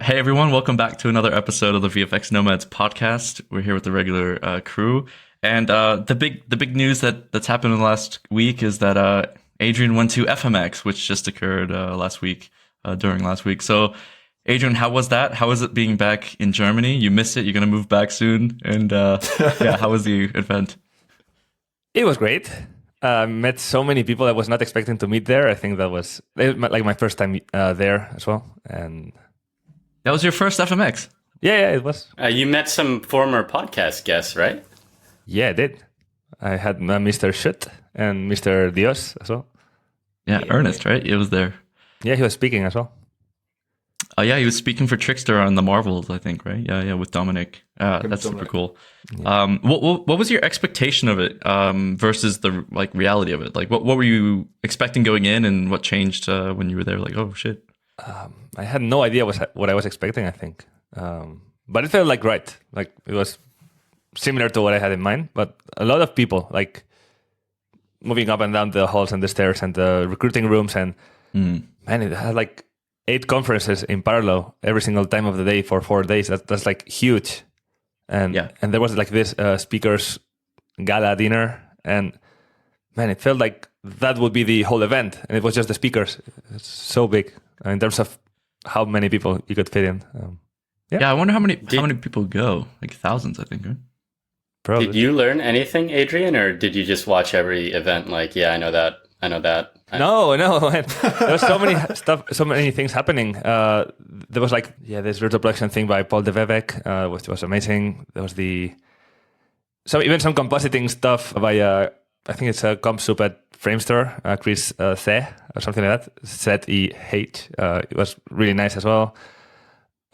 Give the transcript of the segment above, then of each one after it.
Hey everyone, welcome back to another episode of the VFX Nomads podcast. We're here with the regular crew, and the big news that's happened in the last week is that Adrian went to FMX, which just occurred during last week. So, Adrian, how was that? How was it being back in Germany? You missed it. You're gonna move back soon, and yeah, how was the event? It was great. Met so many people I was not expecting to meet there. I think that was like my first time there as well, and. That was your first FMX? Yeah, it was. You met some former podcast guests, right? Yeah, I did. I had Mr. Schutt and Mr. Dios as well. Yeah, Ernest, right? It was there. Yeah, he was speaking as well. Oh, yeah, he was speaking for Trickster on the Marvels, I think, right? Yeah, with Dominic. That's super cool. Yeah. What was your expectation of it versus the reality of it? Like, what were you expecting going in, and what changed when you were there? Like, oh shit. I had no idea what I was expecting, I think. But it felt like right. Like it was similar to what I had in mind. But a lot of people, like moving up and down the halls and the stairs and the recruiting rooms. And man, it had like 8 conferences in parallel every single time of the day for 4 days. That's like huge. And there was like this speakers gala dinner. And man, it felt like that would be the whole event. And it was just the speakers. It's so big. In terms of how many people you could fit in. I wonder how many people go. Like thousands, I think, right? Probably. Did you learn anything, Adrian, or did you just watch every event like, yeah, I know that. No. There was so many things happening. There was like, this virtual production thing by Paul de Vevek, which was amazing. There was even some compositing stuff by, I think it's a ComSoup at Framestore, Chris The, or something like that, Z-E-H. It was really nice as well.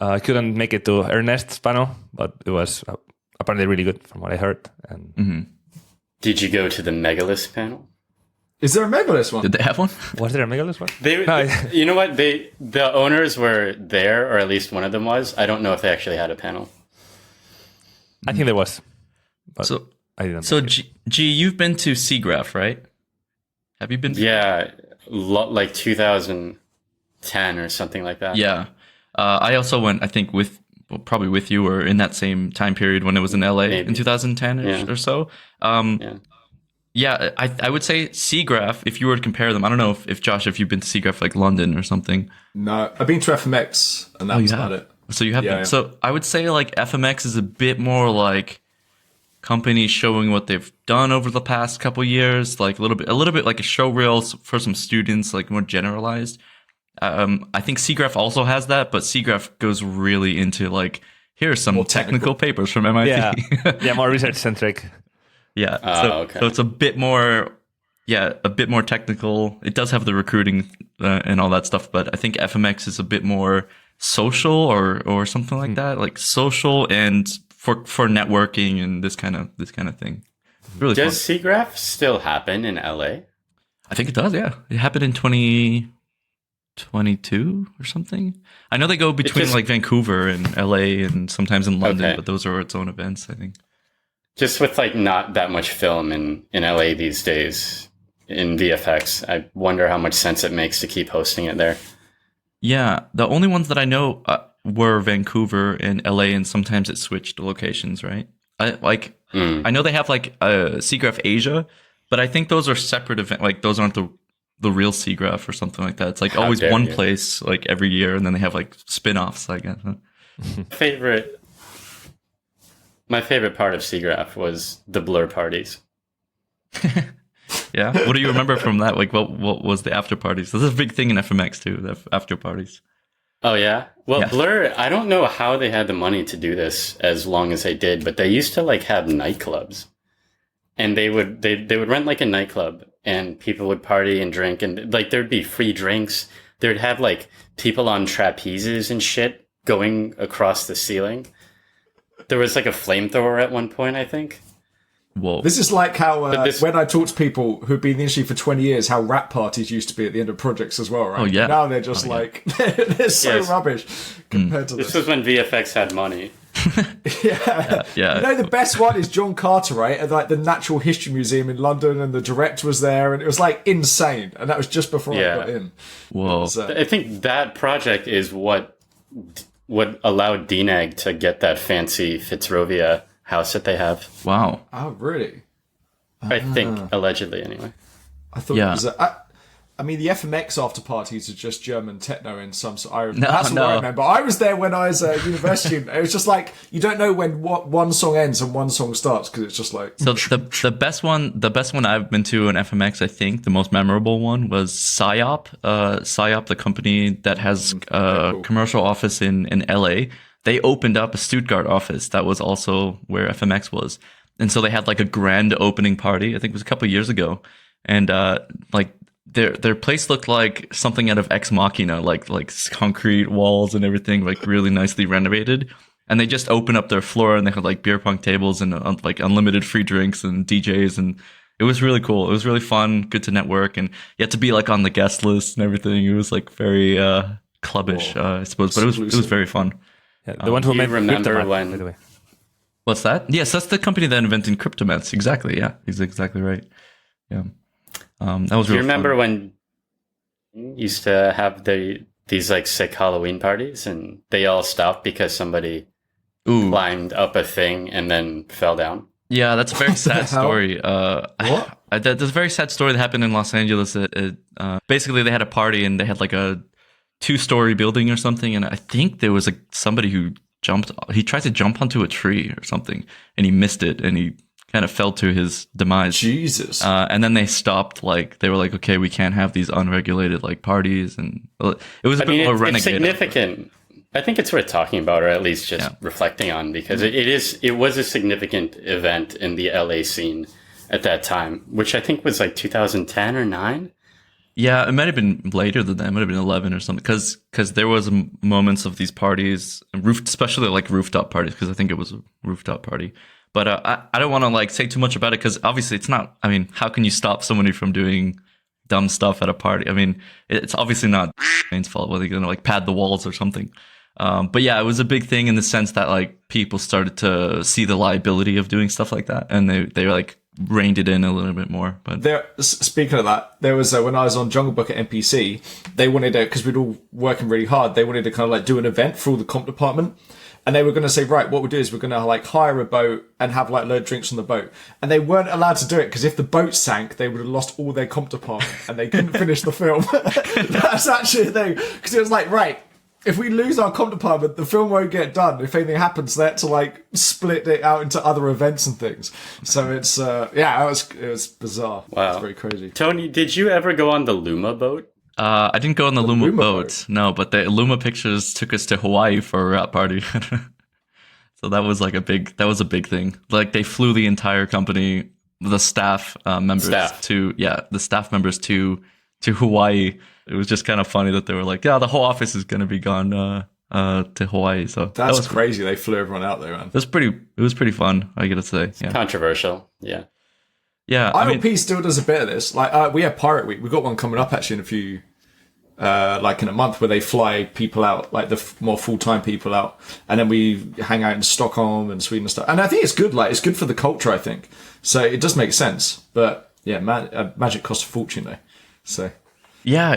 I couldn't make it to Ernest's panel, but it was apparently really good from what I heard. And Did you go to the Megalith panel? Is there a Megalith one? Did they have one? Was there a Megalith one? You know what? The owners were there, or at least one of them was. I don't know if they actually had a panel. I think there was. But so I didn't. So G, you've been to SIGGRAPH, right? Have you been? Yeah, like 2010 or something like that. Yeah. I also went, I think, probably with you, or in that same time period when it was in LA in 2010 or so. I would say SIGGRAPH, if you were to compare them, I don't know if Josh, if you've been to SIGGRAPH like London or something. No, I've been to FMX, and that was about it. So you have been. So I would say like FMX is a bit more like companies showing what they've done over the past couple years, like a little bit like a show reel for some students, like more generalized. I think SIGGRAPH also has that, but SIGGRAPH goes really into like, here's some more technical papers from MIT. Yeah, more research centric. Yeah, okay. So it's a bit more technical. It does have the recruiting and all that stuff, but I think FMX is a bit more social or something like that, like social and for networking and this kind of thing. Really does SIGGRAPH still happen in LA? I think it does. Yeah, it happened in 2022 or something. I know they go between like Vancouver and LA and sometimes in London, but those are its own events, I think. Just with like not that much film in LA these days in VFX, I wonder how much sense it makes to keep hosting it there. Yeah, the only ones that I know were Vancouver and LA, and sometimes it switched locations, right? I know they have like SIGGRAPH Asia, but I think those are separate events. Like those aren't the real SIGGRAPH or something like that. It's like always one place like every year, and then they have like spin-offs, I guess. My favorite part of SIGGRAPH was the blur parties. Yeah, what do you remember from that? Like, what was the after parties? This is a big thing in FMX too, the after parties. Oh yeah, well, Blur. I don't know how they had the money to do this as long as they did, but they used to like have nightclubs, and they would rent like a nightclub, and people would party and drink, and like there'd be free drinks. They'd have like people on trapezes and shit going across the ceiling. There was like a flamethrower at one point, I think. Whoa. This is like how when I talk to people who've been in the industry for 20 years, how rap parties used to be at the end of projects as well, right? Oh, yeah. Now they're just they're so rubbish compared to this. This was when VFX had money. Yeah. You know, the best one is John Cartwright at like the Natural History Museum in London, and the director was there, and it was like insane. And that was just before I got in. Whoa. I think that project is what allowed DNAG to get that fancy Fitzrovia house that they have. Wow. Oh, really? I think, allegedly, anyway. I thought it was I mean, the FMX after parties are just German techno in some sort. That's what I remember. I was there when I was at university. It was just like, you don't know when one song ends and one song starts, because it's just like... So the best one I've been to in FMX, I think, the most memorable one was PSYOP. PSYOP, the company that has a commercial office in LA. They opened up a Stuttgart office that was also where FMX was. And so they had like a grand opening party, I think it was a couple of years ago. And like their place looked like something out of Ex Machina, like concrete walls and everything, like really nicely renovated. And they just opened up their floor, and they had like beer pong tables and like unlimited free drinks and DJs, and it was really cool. It was really fun, good to network, and you had to be like on the guest list and everything. It was like very clubbish, I suppose, but it was very fun. Yeah, the one who made remember Cryptomat, when? by the way. What's that? Yes, that's the company that invented Cryptomats. Exactly. Yeah, he's exactly right. Yeah. That was. Do you really remember fun. when used to have these like sick Halloween parties, and they all stopped because somebody climbed up a thing and then fell down? Yeah, that's a very sad story. What? There's a very sad story that happened in Los Angeles. Basically, they had a party, and they had like a 2-story building or something, and I think there was somebody who he tried to jump onto a tree or something, and he missed it, and he kind of fell to his demise. Jesus. And then they stopped, like, they were like, okay, we can't have these unregulated, like, parties, and it was a bit more renegade. It's significant. I think it's worth talking about, or at least just reflecting on, because it was a significant event in the LA scene at that time, which I think was like 2010 or 9. Yeah, it might have been later than that. It might have been 11 or something, because there was moments of these parties, especially like rooftop parties, because I think it was a rooftop party. But I don't want to like say too much about it, because obviously it's not. I mean, how can you stop somebody from doing dumb stuff at a party? I mean, it's obviously not Main's fault. Whether you're gonna like pad the walls or something. But yeah, it was a big thing in the sense that like people started to see the liability of doing stuff like that, and they like reined it in a little bit more. But speaking of that, there was when I was on Jungle Book at NPC, they wanted to, because we'd all working really hard, they wanted to kind of like do an event for all the comp department. And they were going to say, right, what we'll do is we're going to like hire a boat and have like load of drinks on the boat. And they weren't allowed to do it because if the boat sank, they would have lost all their comp department and they couldn't finish the film. That's actually a thing. Because it was like, right, if we lose our comp department, the film won't get done. If anything happens, they had to like split it out into other events and things. So it's, it was bizarre. Wow. It's very crazy. Tony, did you ever go on the Luma boat? I didn't go on the Luma boat, no, but the Luma Pictures took us to Hawaii for a wrap party. So that was like a big thing. Like they flew the entire company, the staff members the staff members to Hawaii. It was just kind of funny that they were like, yeah, the whole office is going to be gone to Hawaii. So that was crazy. They flew everyone out there, man. It was pretty fun, I gotta say. Yeah. Controversial. Yeah. Yeah. ILP still does a bit of this. Like we have Pirate Week. We've got one coming up actually in a few, like in a month, where they fly people out, like the more full-time people out, and then we hang out in Stockholm and Sweden and stuff. And I think it's good. Like it's good for the culture, I think. So it does make sense. But yeah, magic costs a fortune though. So yeah,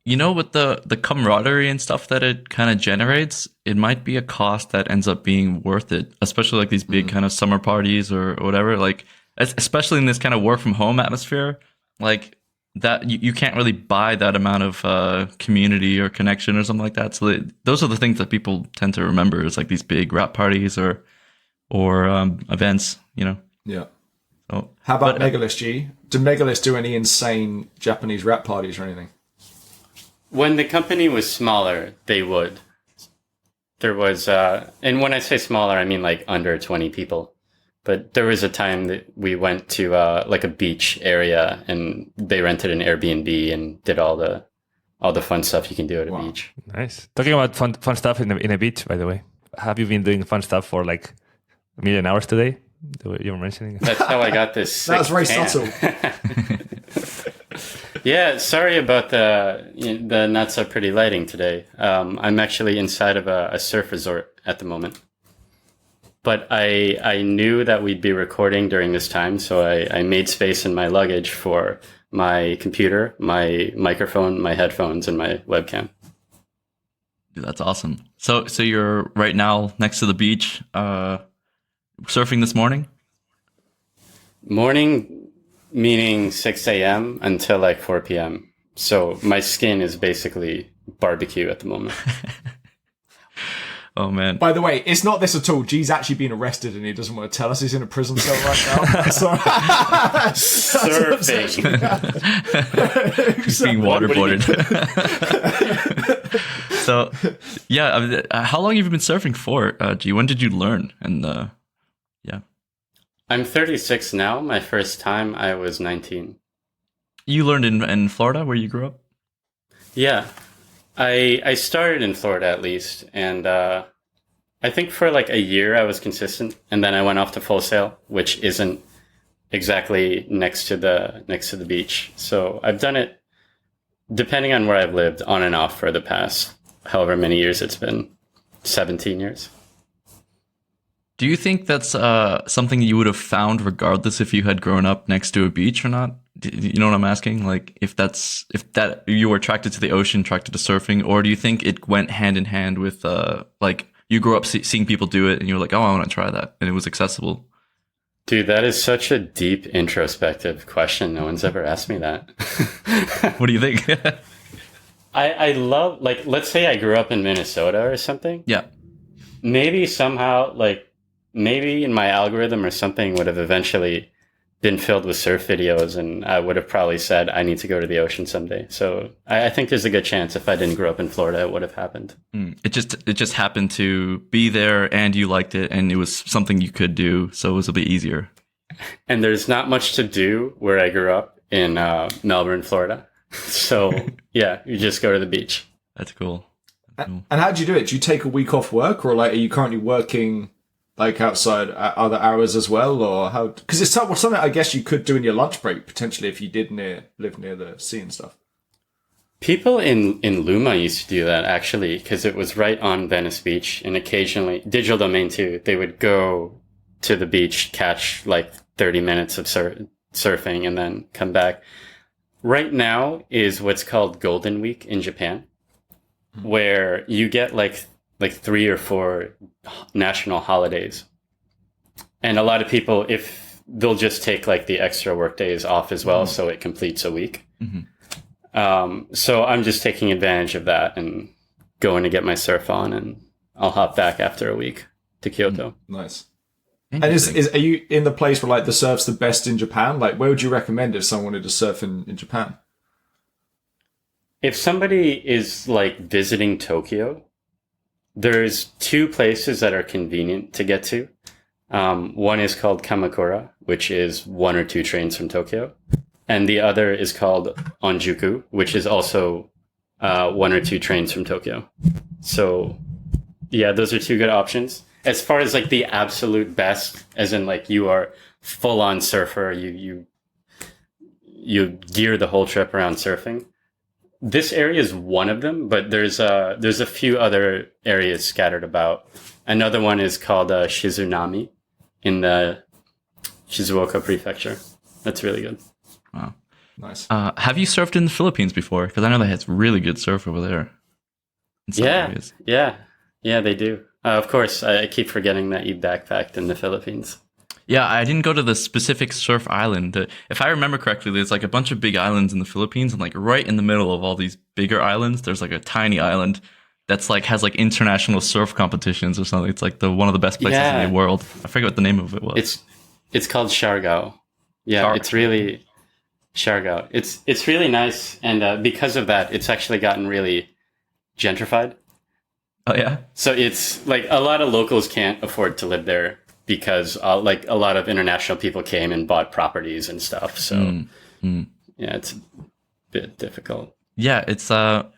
with the camaraderie and stuff that it kind of generates, it might be a cost that ends up being worth it, especially like these big kind of summer parties or whatever. Like especially in this kind of work from home atmosphere, like that you can't really buy that amount of community or connection or something like that. So those are the things that people tend to remember, is like these big rap parties or events, Yeah. So, how about Megalith, G? Did Megalith do any insane Japanese rap parties or anything? When the company was smaller, they would. There was, and when I say smaller, I mean like under 20 people. But there was a time that we went to like a beach area, and they rented an Airbnb and did all the fun stuff you can do at a beach. Nice. Talking about fun stuff in a beach, by the way. Have you been doing fun stuff for like a million hours today? You were mentioning. That's how I got this. That was very tan. subtle. Yeah, sorry about the not so pretty lighting today. I'm actually inside of a surf resort at the moment. but I knew that we'd be recording during this time, so I made space in my luggage for my computer, my microphone, my headphones, and my webcam. Dude, that's awesome. So you're right now next to the beach, surfing this morning? Morning meaning 6 a.m. until like 4 p.m. So my skin is basically barbecue at the moment. Oh, man. By the way, it's not this at all. G's actually been arrested and he doesn't want to tell us. He's in a prison cell right now. Surfing. He's being waterboarded. So, yeah, I mean, how long have you been surfing for, G? When did you learn? And, yeah. I'm 36 now. My first time, I was 19. You learned in Florida, where you grew up? Yeah. I started in Florida at least, and I think for like a year I was consistent, and then I went off to Full Sail, which isn't exactly next to the beach. So I've done it, depending on where I've lived, on and off for the past however many years it's been, 17 years. Do you think that's something you would have found regardless if you had grown up next to a beach or not? You know what I'm asking? Like, if that you were attracted to the ocean, attracted to surfing, or do you think it went hand in hand with like you grew up seeing people do it and you were like, oh, I want to try that, and it was accessible? Dude, that is such a deep introspective question. No one's ever asked me that. What do you think? I love, like, let's say I grew up in Minnesota or something. Yeah. Maybe somehow, like, maybe in my algorithm or something would have eventually been filled with surf videos, and I would have probably said, I need to go to the ocean someday. So I think there's a good chance if I didn't grow up in Florida, it would have happened. It just happened to be there, and you liked it, and it was something you could do, so it was a bit easier. And there's not much to do where I grew up in Melbourne, Florida. So yeah, you just go to the beach. That's cool. And how do you do it? Do you take a week off work, or like are you currently working like outside other hours as well, or how? Because it's something I guess you could do in your lunch break potentially if you did live near the sea and stuff. People in Luma used to do that actually, because it was right on Venice Beach, and occasionally Digital Domain too. They would go to the beach, catch like 30 minutes of surfing, and then come back. Right now is what's called Golden Week in Japan, where you get like 3 or 4 national holidays. And a lot of people, if they'll just take like the extra work days off as well, so it completes a week. So I'm just taking advantage of that and going to get my surf on, and I'll hop back after a week to Kyoto. Nice. And are you in the place where like the surf's the best in Japan? Like, where would you recommend if someone wanted to surf in Japan? If somebody is like visiting Tokyo, there's 2 places that are convenient to get to. One is called Kamakura, which is 1 or 2 trains from Tokyo. And the other is called Onjuku, which is also 1 or 2 trains from Tokyo. So yeah, those are 2 good options. As far as like the absolute best, as in like you are full on surfer, you gear the whole trip around surfing. This area is one of them, but there's a few other areas scattered about. Another one is called Shizunami in the Shizuoka Prefecture. That's really good. Wow. Nice. Have you surfed in the Philippines before? Because I know they have really good surf over there. Yeah, they do. Of course, I keep forgetting that you backpacked in the Philippines. Yeah, I didn't go to the specific surf island. If I remember correctly, there's like a bunch of big islands in the Philippines, and like right in the middle of all these bigger islands, there's like a tiny island that's like has like international surf competitions or something. It's like one of the best places in the world. I forget what the name of it was. It's called Siargao. Yeah, it's really Siargao. It's really nice, and because of that, it's actually gotten really gentrified. Oh yeah. So it's like a lot of locals can't afford to live there because like a lot of international people came and bought properties and stuff. So yeah, it's a bit difficult. Yeah, it's that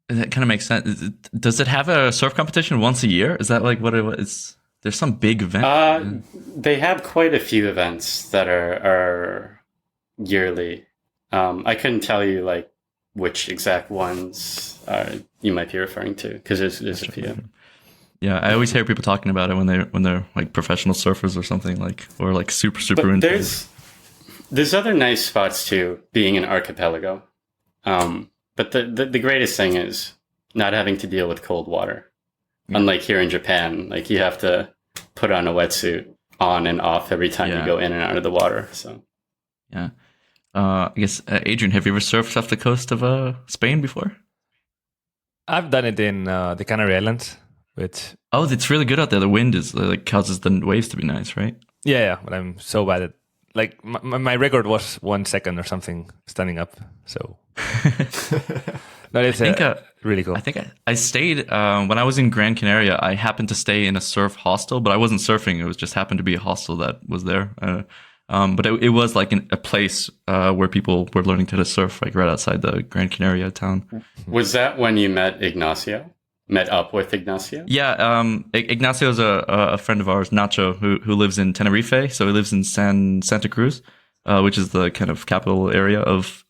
kind of makes sense. Does it have a surf competition once a year? Is that like what it is? There's some big event. They have quite a few events that are yearly. I couldn't tell you like which exact ones you might be referring to, because there's a few. Yeah, I always hear people talking about it when they're like professional surfers or something, like, or like super But into there's other nice spots too, being an archipelago. But the greatest thing is not having to deal with cold water. Unlike here in Japan, like you have to put on a wetsuit on and off every time you go in and out of the water. So yeah. I guess Adrian, have you ever surfed off the coast of Spain before? I've done it in the Canary Islands, which It's really good out there. The wind is like causes the waves to be nice, right? yeah, but I'm so bad at like my record was 1 second or something standing up. So no, it's really cool. I think I stayed when I was in Gran Canaria. I happened to stay in a surf hostel, but I wasn't surfing. It was just happened to be a hostel that was there. But it was like a place where people were learning to surf, like right outside the Gran Canaria town. was that when you met Ignacio? Met up with Ignacio? Yeah, Ignacio is a friend of ours, Nacho, who lives in Tenerife. So he lives in Santa Cruz, which is the kind of capital area of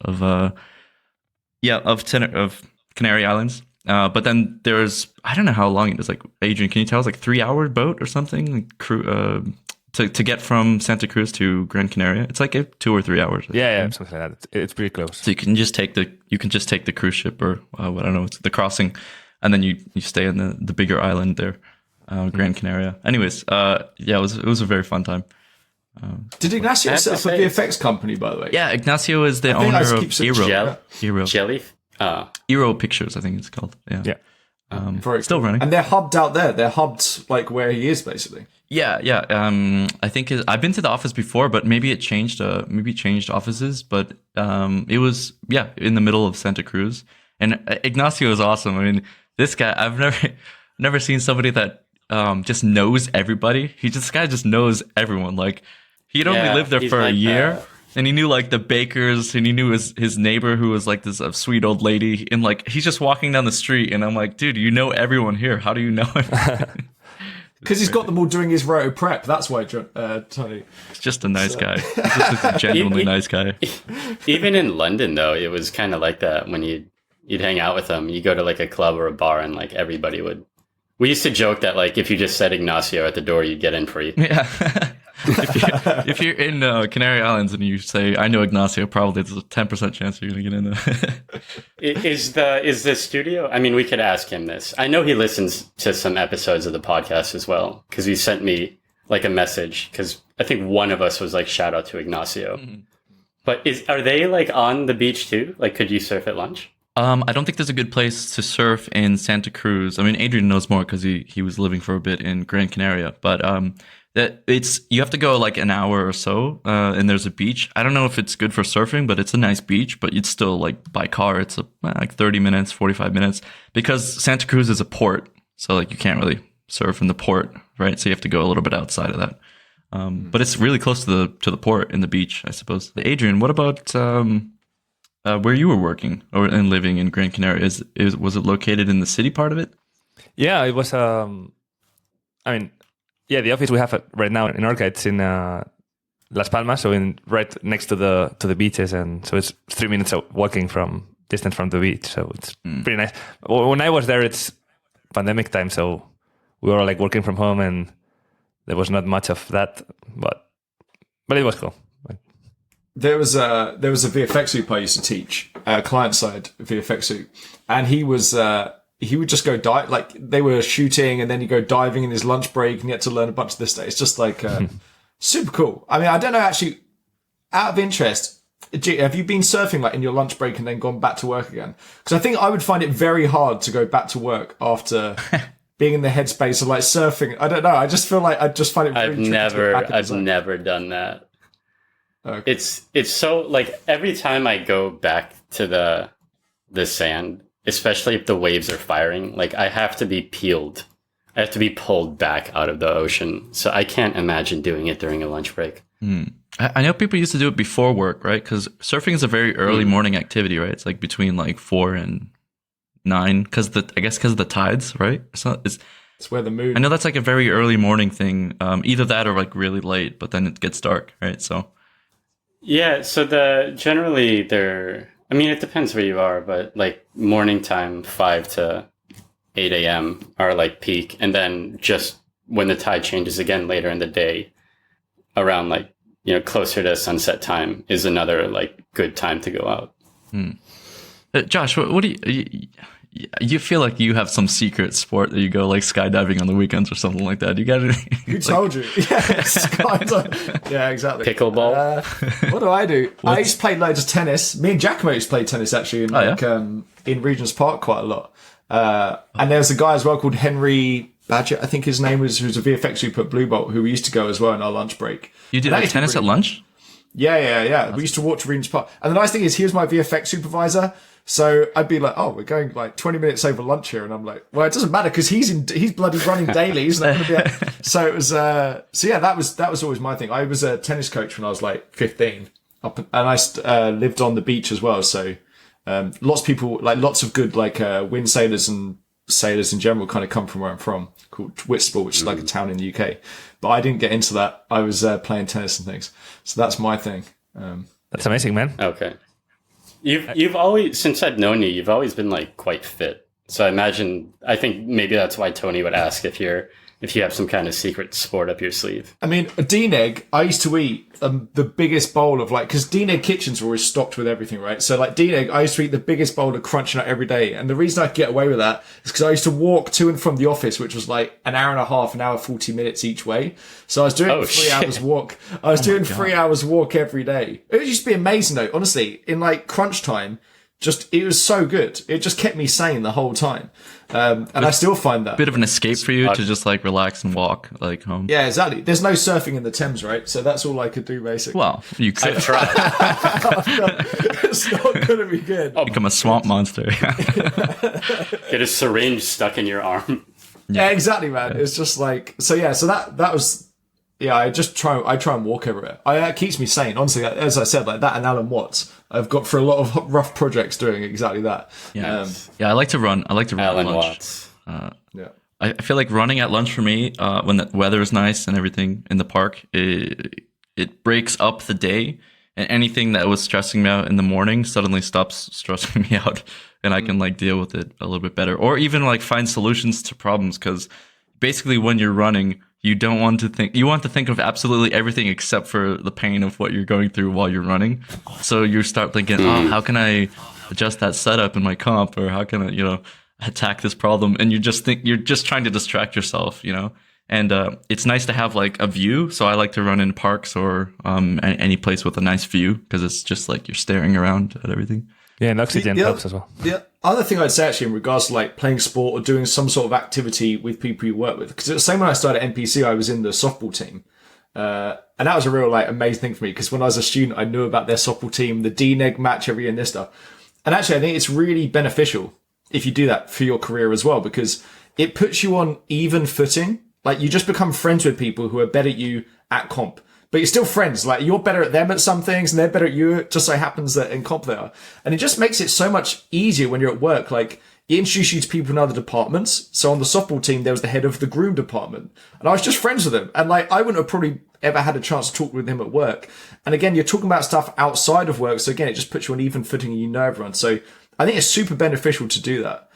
Canary Islands. But then there's, I don't know how long it is. Like, Adrian, can you tell us, like 3-hour boat or something? Like, to get from Santa Cruz to Gran Canaria, it's like 2 or 3 hours. Yeah, something like that. It's pretty close. So you can just take the cruise ship or I don't know, it's the crossing, and then you stay on the bigger island there, Gran Canaria. Anyways, it was a very fun time. Did Ignacio set up a VFX company, by the way? Yeah, Ignacio is the owner of Eero Pictures, I think it's called. Yeah. Still running. And they're hubbed out there. They're hubbed like where he is, basically. Yeah. I think I've been to the office before, but maybe it changed. Maybe it changed offices, but it was in the middle of Santa Cruz. And Ignacio is awesome. I mean, this guy, I've never seen somebody that just knows everybody. This guy just knows everyone. Like, he'd only lived there for a year. And he knew like the bakers, and he knew his neighbor who was like this sweet old lady. And like, he's just walking down the street, and I'm like, dude, you know everyone here. How do you know him? Because he's got them all doing his roto prep. That's why, Tony. He's just a nice guy. He's just a genuinely nice guy. Even in London, though, it was kind of like that when you'd hang out with him. You go to like a club or a bar, and like everybody would. We used to joke that like if you just said Ignacio at the door, you'd get in free. Yeah. if you're in Canary Islands and you say, I know Ignacio, probably there's a 10% chance you're going to get in there. Is the studio? I mean, we could ask him this. I know he listens to some episodes of the podcast as well, because he sent me like a message, because I think one of us was like, shout out to Ignacio. Mm-hmm. But are they like on the beach too? Like, could you surf at lunch? I don't think there's a good place to surf in Santa Cruz. I mean, Adrian knows more because he was living for a bit in Gran Canaria, but you have to go like an hour or so, and there's a beach. I don't know if it's good for surfing, but it's a nice beach. But it's still like by car, it's like 30 minutes, 45 minutes, because Santa Cruz is a port, so like you can't really surf in the port, right? So you have to go a little bit outside of that. But it's really close to the port and the beach, I suppose. Adrian, what about where you were working and living in Gran Canaria? Was it located in the city part of it? Yeah, it was. The office we have right now in Orca, it's in Las Palmas, so right next to the beaches, and so it's 3 minutes of walking distance from the beach. So it's pretty nice. When I was there, it's pandemic time, so we were like working from home, and there was not much of that, but it was cool. There was a VFX loop I used to teach, client side VFX loop, and he would just go dive, like they were shooting, and then he'd go diving in his lunch break, and he had to learn a bunch of this stuff. It's just like super cool. I mean, I don't know, actually, out of interest, have you been surfing like in your lunch break and then gone back to work again? Because I think I would find it very hard to go back to work after being in the headspace of like surfing. I don't know. I just feel like I just find it very I've never done that. Okay. It's so like every time I go back to the sand, especially if the waves are firing, like I have to be peeled. I have to be pulled back out of the ocean. So I can't imagine doing it during a lunch break. I know people used to do it before work, right? Because surfing is a very early morning activity, right? It's like between like 4 and 9, because of the tides, right? It's where the moon. I know that's like a very early morning thing. Either that or like really late, but then it gets dark, right? So yeah. So it depends where you are, but like morning time 5 to 8 a.m. are like peak, and then just when the tide changes again later in the day, around like, you know, closer to sunset time is another like good time to go out. Josh, what do you feel like you have some secret sport that you go like skydiving on the weekends or something like that? You got any? Who told you? Yeah, yeah, exactly. Pickleball. What do I do? I used to play loads of tennis. Me and Giacomo used to play tennis actually in Regent's Park quite a lot. And there was a guy as well called Henry Badger, I think his name was, who's a VFX super at Blue Bolt, who we used to go as well in our lunch break. You did like tennis at lunch? Yeah. We used to walk to Regent's Park. And the nice thing is, he was my VFX supervisor. So I'd be like, oh, we're going like 20 minutes over lunch here. And I'm like, well, it doesn't matter because he's bloody running daily. He's not going to be So it was, that was always my thing. I was a tennis coach when I was like 15 and I lived on the beach as well. So, lots of people, like lots of good, like, wind sailors and sailors in general kind of come from where I'm from, called Whitstable, which is like a town in the UK. But I didn't get into that. I was, playing tennis and things. So that's my thing. That's amazing, man. Okay. You've always, since I've known you, you've always been like quite fit. So I think maybe that's why Tony would ask if you have some kind of secret sport up your sleeve. I mean, a D-Neg, I used to eat the biggest bowl of like, because D-Neg kitchens were always stocked with everything, right? So like D-Neg, I used to eat the biggest bowl of crunch nut every day. And the reason I could get away with that is because I used to walk to and from the office, which was like an hour and a half, an hour, 40 minutes each way. So I was doing 3 hours walk. I was doing 3 hours walk every day. It used to be amazing though, honestly, in like crunch time. It was so good. It just kept me sane the whole time. And I still find that. Bit of an escape for you to just like relax and walk like home. Yeah, exactly. There's no surfing in the Thames, right? So that's all I could do basically. Well, you could Try. It's not going to be good. become a swamp monster. Get a syringe stuck in your arm. Yeah, exactly, man. It's just like, so that was, yeah, I try and walk everywhere. It keeps me sane. Honestly, as I said, like that and Alan Watts, I've got for a lot of rough projects doing exactly that. Yeah. I like to run. Alan at lunch. Watts. Yeah. I feel like running at lunch for me, when the weather is nice and everything in the park, it breaks up the day, and anything that was stressing me out in the morning suddenly stops stressing me out, and I can like deal with it a little bit better, or even like find solutions to problems. Because basically, when you're running, you don't want to think. You want to think of absolutely everything except for the pain of what you're going through while you're running. So you start thinking, how can I adjust that setup in my comp, or how can I, attack this problem? And you're just trying to distract yourself, And it's nice to have like a view. So I like to run in parks or any place with a nice view, because it's just like you're staring around at everything. Yeah, and oxygen helps as well. The other thing I'd say actually in regards to like playing sport or doing some sort of activity with people you work with, because it was the same when I started at NPC, I was in the softball team. And that was a real like amazing thing for me, because when I was a student, I knew about their softball team, the D-Neg match every year and this stuff. And actually, I think it's really beneficial if you do that for your career as well, because it puts you on even footing. Like you just become friends with people who are better at you at comp. But you're still friends. Like you're better at them at some things and they're better at you. It just so happens that in comp they are. And it just makes it so much easier when you're at work. Like it introduces you to people in other departments. So on the softball team, there was the head of the groom department. And I was just friends with him. And like I wouldn't have probably ever had a chance to talk with him at work. And again, you're talking about stuff outside of work. So again, it just puts you on even footing and you know everyone. So I think it's super beneficial to do that.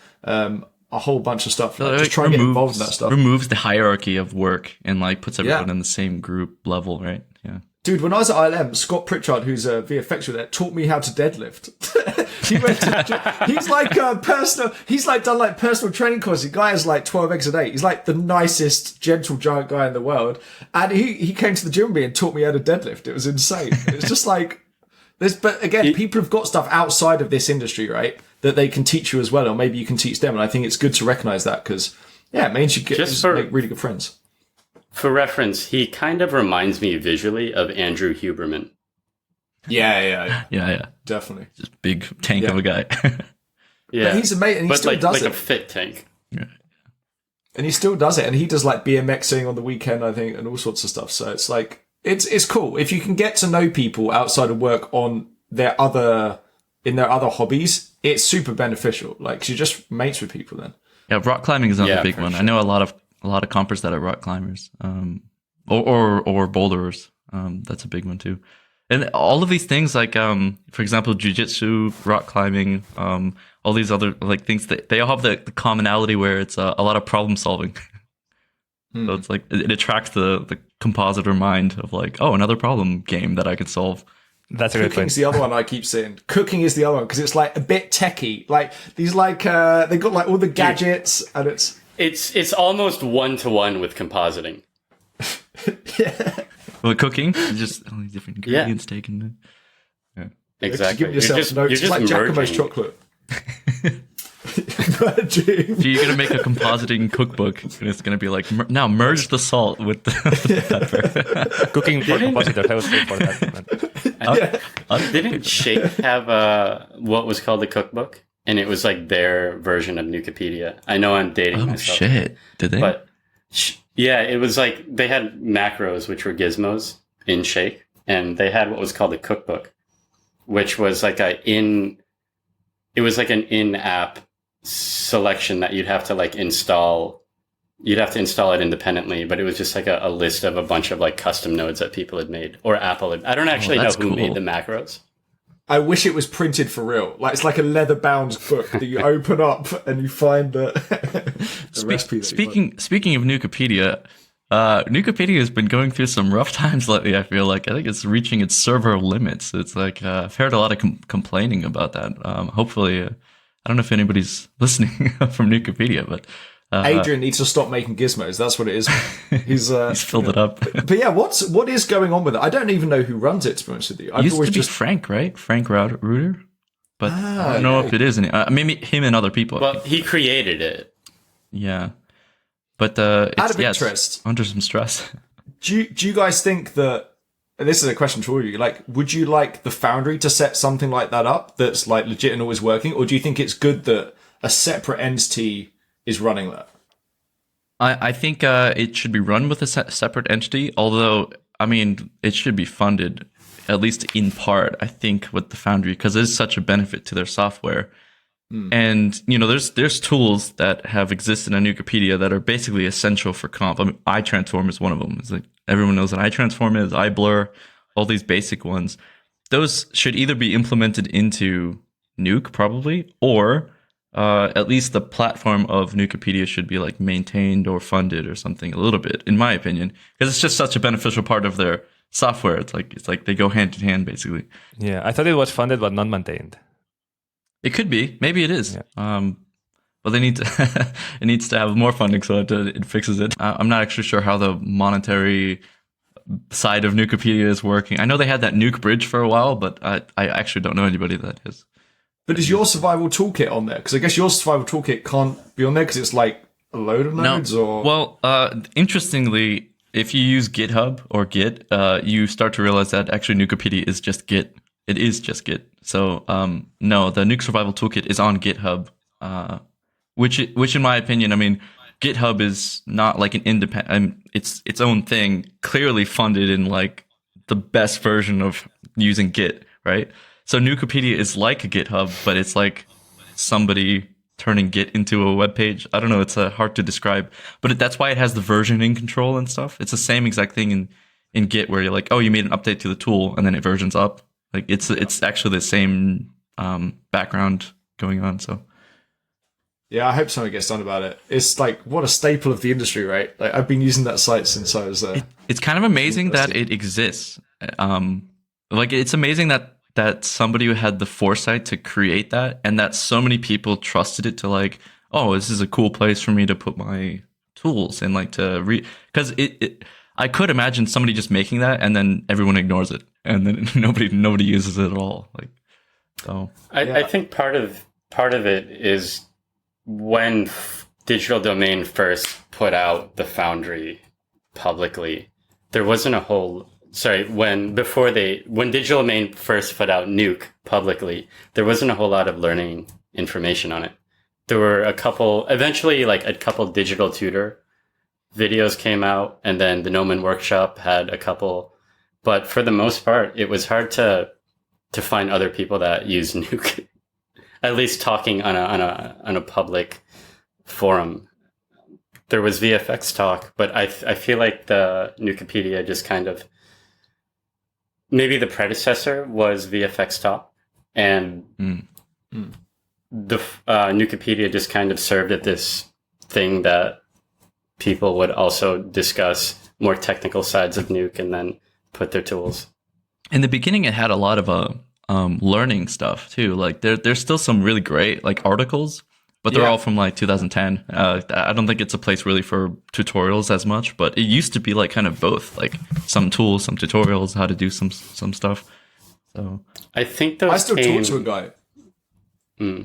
A whole bunch of stuff. Like, just try and get involved in that stuff. Removes the hierarchy of work and like puts everyone in the same group level, right? Yeah. Dude, when I was at ILM, Scott Pritchard, who's a VFX with that, taught me how to deadlift. He's like done like personal training courses. The guy has like 12 eggs a day. He's like the nicest, gentle, giant guy in the world. And he came to the gym with me and taught me how to deadlift. It was insane. It's just like, but again, people have got stuff outside of this industry, right? That they can teach you as well, or maybe you can teach them. And I think it's good to recognize that, because it means you make really good friends. For reference, he kind of reminds me visually of Andrew Huberman. Yeah. Definitely. Just big tank of a guy. Yeah. But he's amazing, and he still does it. Like a fit tank. Yeah. And he still does it, and he does like BMXing on the weekend, I think, and all sorts of stuff. So it's like, it's cool. If you can get to know people outside of work in their other hobbies, it's super beneficial. Like, 'cause you're just mates with people then. Yeah, rock climbing is another big one. Sure. I know a lot of compers that are rock climbers, or boulderers. That's a big one too. And all of these things, like for example, jujitsu, rock climbing, all these other like things that they all have the commonality where it's a lot of problem solving. So it's like it attracts the compositor mind of like, oh, another problem game that I could solve. That's a good point. Cooking's the other one I keep seeing. Cooking is the other one because it's like a bit techie. Like these, like they got like all the gadgets, and it's almost 1-to-1 with compositing. yeah, Well, cooking is just all these different ingredients taken. Yeah. Exactly. Give yourself notes. It's like Giacomo's chocolate. So you're gonna make a compositing cookbook, and it's gonna be like now merge the salt with the pepper. Cooking for compositors, I would say for that. Didn't Shake have what was called a cookbook? And it was like their version of Nukepedia. I know I'm dating Oh myself. shit! Did they? But yeah, it was like they had macros, which were gizmos in Shake, and they had what was called a cookbook, which was like an in-app selection that you'd have to like install. You'd have to install it independently, but it was just like a list of a bunch of like custom nodes that people had made, or Apple had. I don't actually know who made the macros. I wish it was printed for real. Like it's like a leather-bound book that you open up and you find the recipe. Speaking of Nukepedia, Nukepedia has been going through some rough times lately. I feel like I think it's reaching its server limits. It's like I've heard a lot of complaining about that. Hopefully, I don't know if anybody's listening from Nukepedia, but Adrian needs to stop making gizmos. That's what it is. He's filled it up. But yeah, what is going on with it? I don't even know who runs it. To be honest with you, It used to be Frank, right? Frank Reuter, but I don't know if it is any. Maybe him and other people. Well, he created it. Yeah, but it's, out of interest, under some stress. Do you guys think that? And this is a question for you. Like, would you like the Foundry to set something like that up that's like legit and always working, or do you think it's good that a separate entity is running that? I think it should be run with a separate entity, although, I mean, it should be funded, at least in part, I think, with the Foundry, because it is such a benefit to their software. And, you know, there's tools that have existed in Nukepedia that are basically essential for comp. I mean, iTransform is one of them. It's like everyone knows what iTransform is, iBlur, all these basic ones. Those should either be implemented into Nuke, probably, or at least the platform of Nukepedia should be like maintained or funded or something a little bit, in my opinion, because it's just such a beneficial part of their software. It's like they go hand in hand, basically. Yeah, I thought it was funded but not maintained. It could be, maybe it is. Yeah. But they need to, it needs to have more funding so that it fixes it. I'm not actually sure how the monetary side of Nukepedia is working. I know they had that Nuke bridge for a while, but I actually don't know anybody that has. But is your survival toolkit on there? Because I guess your survival toolkit can't be on there because it's like a load of nodes. Or well, interestingly, if you use GitHub or Git, you start to realize that actually Nukepedia is just Git. It is just Git. So no, the Nuke Survival Toolkit is on GitHub, which in my opinion, I mean, GitHub is not like an independent. It's its own thing, clearly funded in like the best version of using Git, right? So Nukepedia is like a GitHub, but it's like somebody turning Git into a web page. I don't know. It's hard to describe, but that's why it has the versioning control and stuff. It's the same exact thing in Git where you're like, oh, you made an update to the tool and then it versions up. Like it's actually the same background going on. So yeah, I hope something gets done about it. It's like what a staple of the industry, right? Like I've been using that site since I was. It's kind of amazing that it exists. Like it's amazing that somebody had the foresight to create that, and that so many people trusted it to like, oh, this is a cool place for me to put my tools and like to because I could imagine somebody just making that and then everyone ignores it and then nobody uses it at all. Like, so I think part of it is when Digital Domain first put out the Foundry publicly, there wasn't a whole. Sorry, when Digital Domain first put out Nuke publicly, there wasn't a whole lot of learning information on it. There were eventually like a couple digital tutor videos came out, and then the Gnomon Workshop had a couple, but for the most part, it was hard to find other people that use Nuke, at least talking on a public forum. There was VFX Talk, but I feel like the Nukepedia just kind of maybe the predecessor was VFX Top, and the Nukepedia just kind of served at this thing that people would also discuss more technical sides of Nuke and then put their tools. In the beginning, it had a lot of learning stuff too. Like there's still some really great like articles, but they're all from like 2010. I don't think it's a place really for tutorials as much, but it used to be like kind of both, like some tools, some tutorials, how to do some stuff. So I think those I still talk to a guy.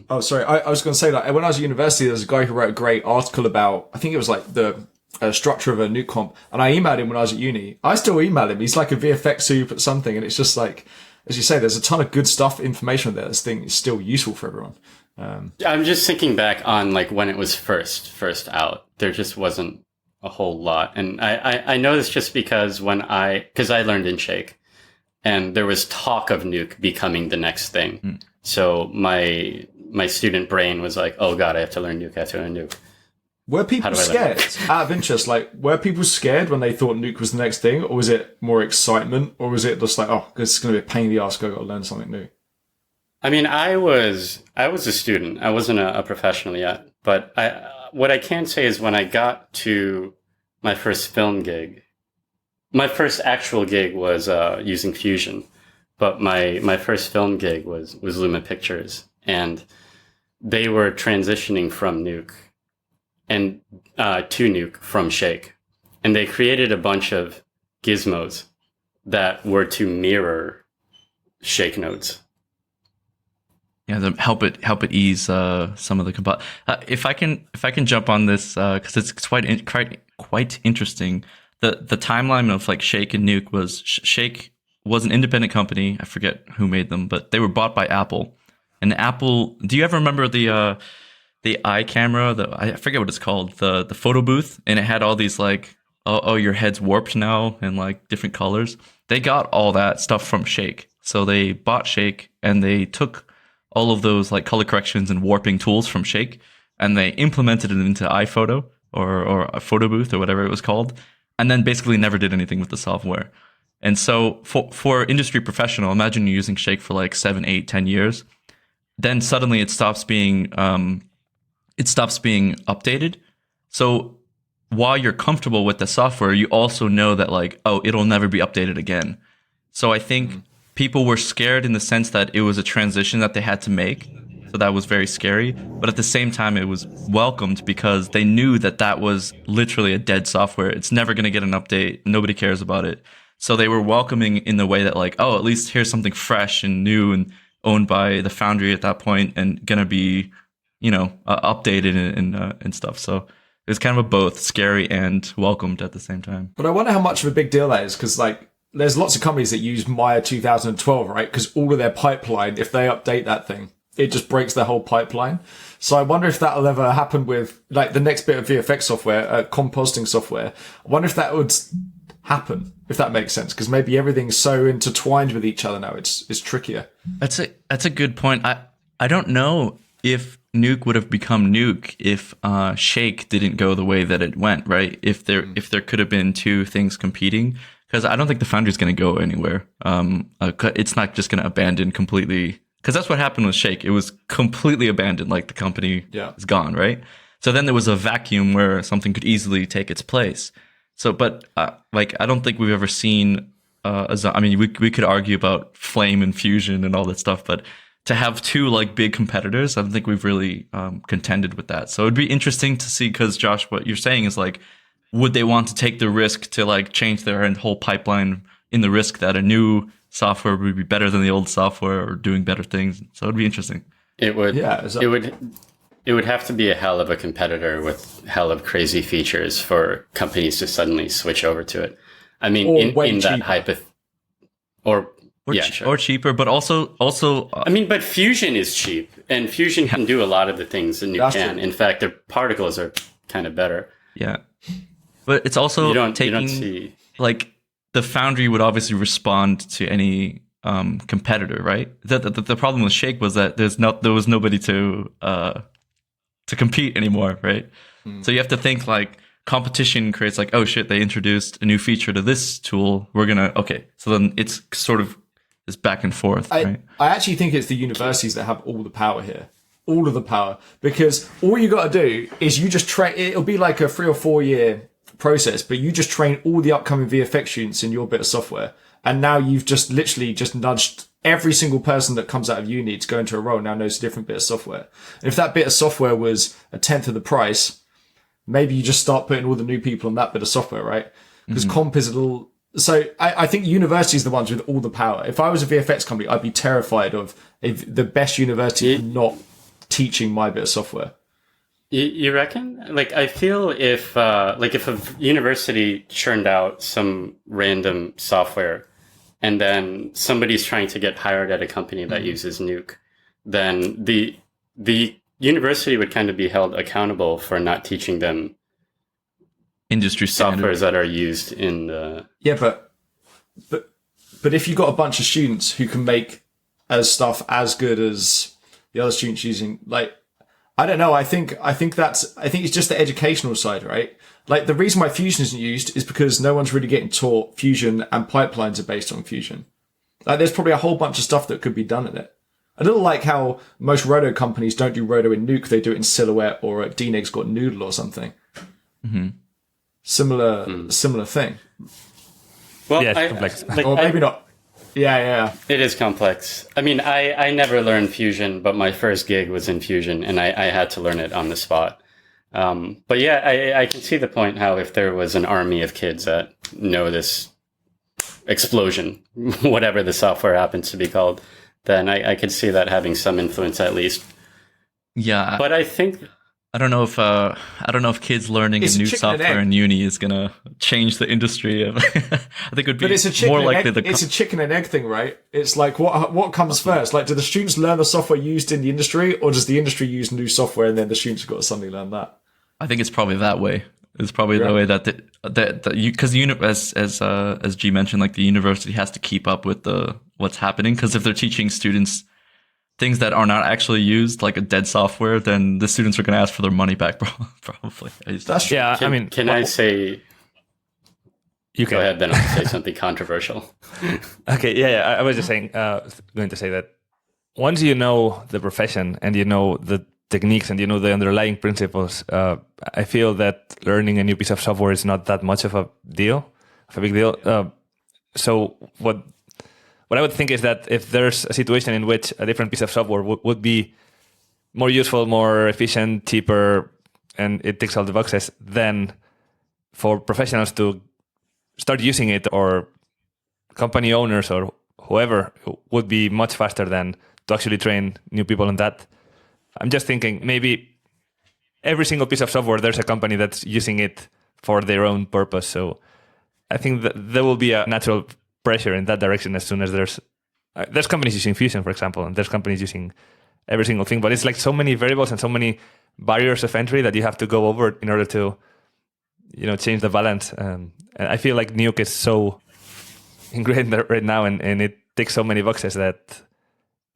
Oh, sorry. I was going to say that when I was at university, there was a guy who wrote a great article about, I think it was like the structure of a Nuke comp. And I emailed him when I was at uni. I still email him. He's like a VFX soup at something. And it's just like, as you say, there's a ton of good stuff, information there. This thing is still useful for everyone. I'm just thinking back on like when it was first out. There just wasn't a whole lot. And I know this just because because I learned in Shake. And there was talk of Nuke becoming the next thing. So my student brain was like, oh God, I have to learn Nuke, I have to learn Nuke. Were people scared? Out of interest, like, were people scared when they thought Nuke was the next thing? Or was it more excitement? Or was it just like, oh, this is going to be a pain in the ass, I've got to learn something new? I mean, I was a student. I wasn't a professional yet. But what I can say is when I got to my first film gig, my first actual gig was using Fusion. But my first film gig was Luma Pictures, and they were transitioning from Nuke and to Nuke from Shake, and they created a bunch of gizmos that were to mirror Shake nodes. Yeah, help it ease some of the if I can jump on this because it's quite interesting. The timeline of like Shake and Nuke was Shake was an independent company. I forget who made them, but they were bought by Apple. And Apple, do you ever remember the eye camera? I forget what it's called, the photo booth, and it had all these like, oh, your head's warped now and like different colors. They got all that stuff from Shake. So they bought Shake and they took all of those like color corrections and warping tools from Shake and they implemented it into iPhoto or a photo booth or whatever it was called, and then basically never did anything with the software. And so for industry professional, imagine you're using Shake for like 7, 8, 10 years. Then suddenly it stops being updated. So while you're comfortable with the software, you also know that like, oh, it'll never be updated again. So I think people were scared in the sense that it was a transition that they had to make. So that was very scary. But at the same time, it was welcomed because they knew that that was literally a dead software. It's never going to get an update. Nobody cares about it. So they were welcoming in the way that like, oh, at least here's something fresh and new and owned by the Foundry at that point and going to be, updated and stuff. So it was kind of a both scary and welcomed at the same time. But I wonder how much of a big deal that is because like there's lots of companies that use Maya 2012, right? Because all of their pipeline, if they update that thing, it just breaks their whole pipeline. So I wonder if that'll ever happen with like the next bit of VFX software, compositing software. I wonder if that would happen, if that makes sense, because maybe everything's so intertwined with each other now. It's trickier. That's a good point. I don't know if Nuke would have become Nuke if Shake didn't go the way that it went, right? If there could have been two things competing, because I don't think the Foundry is going to go anywhere. It's not just going to abandon completely, because that's what happened with Shake. It was completely abandoned, like the company is gone, right? So then there was a vacuum where something could easily take its place. So, but I don't think we've ever seen. We could argue about Flame and Fusion and all that stuff, but to have two like big competitors, I don't think we've really contended with that. So it'd be interesting to see, because Josh, what you're saying is like, would they want to take the risk to like change their whole pipeline in the risk that a new software would be better than the old software or doing better things? So it'd be interesting. It would. Yeah. It would have to be a hell of a competitor with hell of crazy features for companies to suddenly switch over to it. I mean, in that or cheaper, but also. But Fusion is cheap, and Fusion can do a lot of the things that Nuke can. In fact, their particles are kind of better. Yeah, but it's also you don't see like the Foundry would obviously respond to any competitor, right? The problem with Shake was that there was nobody to compete anymore, right? So you have to think like competition creates like, oh shit, they introduced a new feature to this tool. So then it's sort of back and forth, I right? actually think it's the universities that have all the power here. All of the power. Because all you got to do is you just train. It'll be like a 3 or 4 year process, but you just train all the upcoming VFX students in your bit of software. And now you've just literally just nudged every single person that comes out of uni to go into a role now knows a different bit of software. And if that bit of software was a tenth of the price, maybe you just start putting all the new people on that bit of software, right? Because comp is a little... So I think universities are the ones with all the power. If I was a VFX company, I'd be terrified of the best university not teaching my bit of software. You reckon? Like, I feel if a university churned out some random software and then somebody's trying to get hired at a company that uses Nuke, then the university would kind of be held accountable for not teaching them Industry standard. softwares that are used in the... Yeah, but if you've got a bunch of students who can make stuff as good as the other students using, like, I don't know. I think it's just the educational side, right? Like, the reason why Fusion isn't used is because no one's really getting taught Fusion, and pipelines are based on Fusion. Like, there's probably a whole bunch of stuff that could be done in it. A little like how most roto companies don't do roto in Nuke, they do it in Silhouette, or DNEG's got Noodle or something. Mm-hmm. Similar thing. Well, Yeah, it's complex. Or maybe not. Yeah. It is complex. I mean, I never learned Fusion, but my first gig was in Fusion, and I had to learn it on the spot. But yeah, I can see the point how if there was an army of kids that know this explosion, whatever the software happens to be called, then I could see that having some influence at least. Yeah. But I think... I don't know if kids learning It's a a new chicken and software egg. in uni is gonna change the industry. I think it would be But it's a chicken more and likely egg, it's a chicken and egg thing, right? It's like what comes first? Like, do the students learn the software used in the industry, or does the industry use new software and then the students have got to suddenly learn that? I think it's probably that way. It's probably the way that you, because as G mentioned, like the university has to keep up with what's happening. Because if they're teaching students things that are not actually used, like a dead software, then the students are going to ask for their money back, probably. That's true. Yeah, I mean, Can I say... you Go can. ahead, then I'll say something controversial. Okay, yeah. I was just saying, going to say that once you know the profession and you know the techniques and you know the underlying principles, I feel that learning a new piece of software is not that much of a big deal. So what I would think is that if there's a situation in which a different piece of software would be more useful, more efficient, cheaper, and it ticks all the boxes, then for professionals to start using it, or company owners or whoever, would be much faster than to actually train new people on that. I'm just thinking maybe every single piece of software, there's a company that's using it for their own purpose. So I think that there will be a natural pressure in that direction as soon as there's companies using Fusion, for example, and there's companies using every single thing. But it's like so many variables and so many barriers of entry that you have to go over in order to, change the balance. And I feel like Nuke is so ingrained right now, and it ticks so many boxes that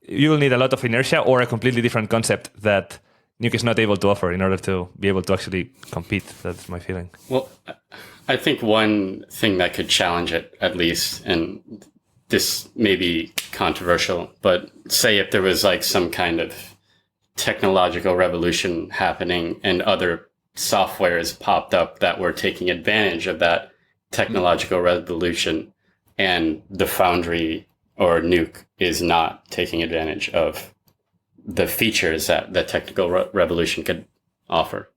you will need a lot of inertia or a completely different concept that Nuke is not able to offer in order to be able to actually compete. That's my feeling. Well, I think one thing that could challenge it, at least, and this may be controversial, but say if there was like some kind of technological revolution happening and other softwares popped up that were taking advantage of that technological revolution, and the Foundry or Nuke is not taking advantage of the features that the technical revolution could offer.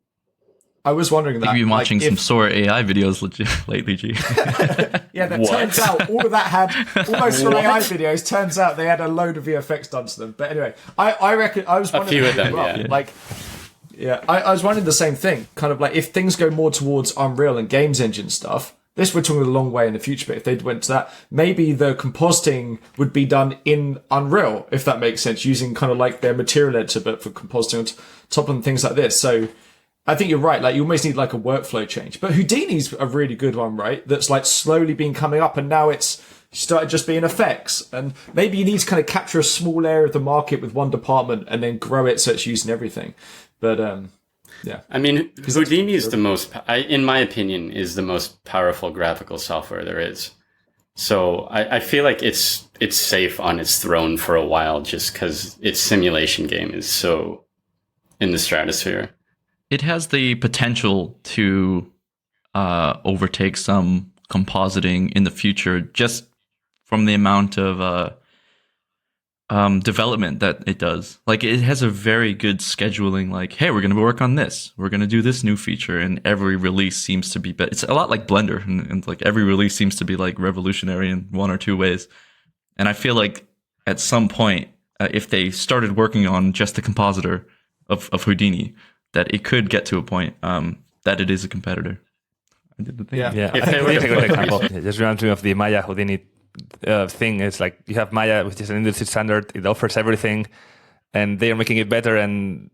I was wondering that. You've been watching some Sora AI videos lately, G. Yeah, that turns out all of that had all those Sora AI videos. Turns out they had a load of VFX done to them. But anyway, I reckon I was wondering few of them, I was wondering the same thing. Kind of like if things go more towards Unreal and games engine stuff. This we're talking a long way in the future, but if they went to that, maybe the compositing would be done in Unreal, if that makes sense, using kind of like their material editor, but for compositing on top of things like this. So I think you're right. Like you almost need like a workflow change. But Houdini's a really good one, right? That's like slowly been coming up, and now it's started just being effects. And maybe you need to kind of capture a small area of the market with one department and then grow it so it's used in everything. But yeah. I mean, Houdini is in my opinion, is the most powerful graphical software there is. So I feel like it's safe on its throne for a while, just because its simulation game is so in the stratosphere. It has the potential to overtake some compositing in the future, just from the amount of development that it does. Like, it has a very good scheduling. Like, hey, we're going to work on this. We're going to do this new feature, and every release seems to be better. It's a lot like Blender, and like every release seems to be like revolutionary in one or two ways. And I feel like at some point, if they started working on just the compositor of Houdini, that it could get to a point that it is a competitor. I did the thing. Yeah, If I they think were it's a to good put- example. It just reminds me of the Maya Houdini thing. It's like you have Maya, which is an industry standard. It offers everything, and they are making it better. And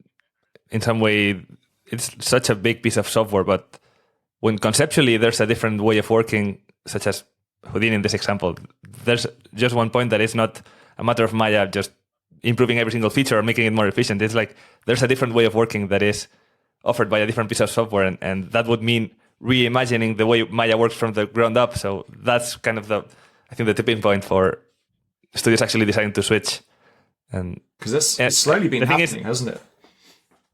in some way, it's such a big piece of software. But when conceptually there's a different way of working, such as Houdini in this example, there's just one point that it's not a matter of Maya just improving every single feature or making it more efficient. It's like there's a different way of working that is offered by a different piece of software, and that would mean reimagining the way Maya works from the ground up. So that's kind of I think the tipping point for studios actually deciding to switch. And Because it's slowly been the thing happening, is- hasn't it?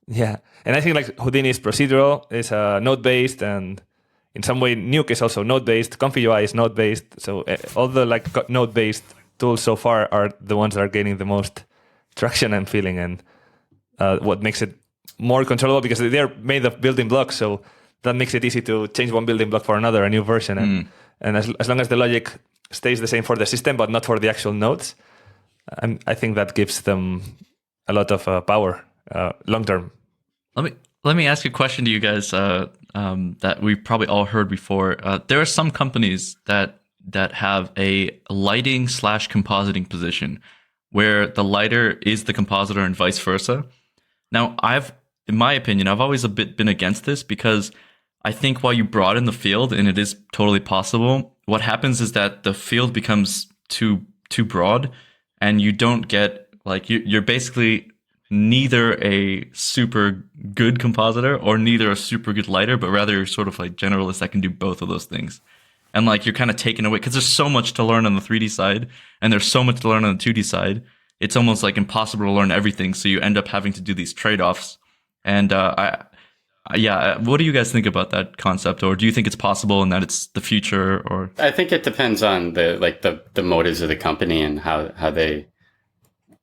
yeah, and I think like Houdini is procedural, is node based, and in some way Nuke is also node based. ComfyUI is node based. So all the like node based tools so far are the ones that are gaining the most traction and feeling, and what makes it more controllable because they're made of building blocks. So that makes it easy to change one building block for another, a new version, and as long as the logic stays the same for the system but not for the actual nodes, I think that gives them a lot of power long term. Let me ask a question to you guys that we've probably all heard before. There are some companies that have a lighting / compositing position where the lighter is the compositor and vice versa. Now, in my opinion, I've always been against this because I think while you broaden the field, and it is totally possible, what happens is that the field becomes too broad, and you don't get like you're basically neither a super good compositor or neither a super good lighter, but rather you're sort of like generalist that can do both of those things. And like you're kind of taken away because there's so much to learn on the 3D side and there's so much to learn on the 2D side. It's almost like impossible to learn everything. So you end up having to do these trade-offs. And what do you guys think about that concept? Or do you think it's possible and that it's the future? Or I think it depends on the motives of the company and how they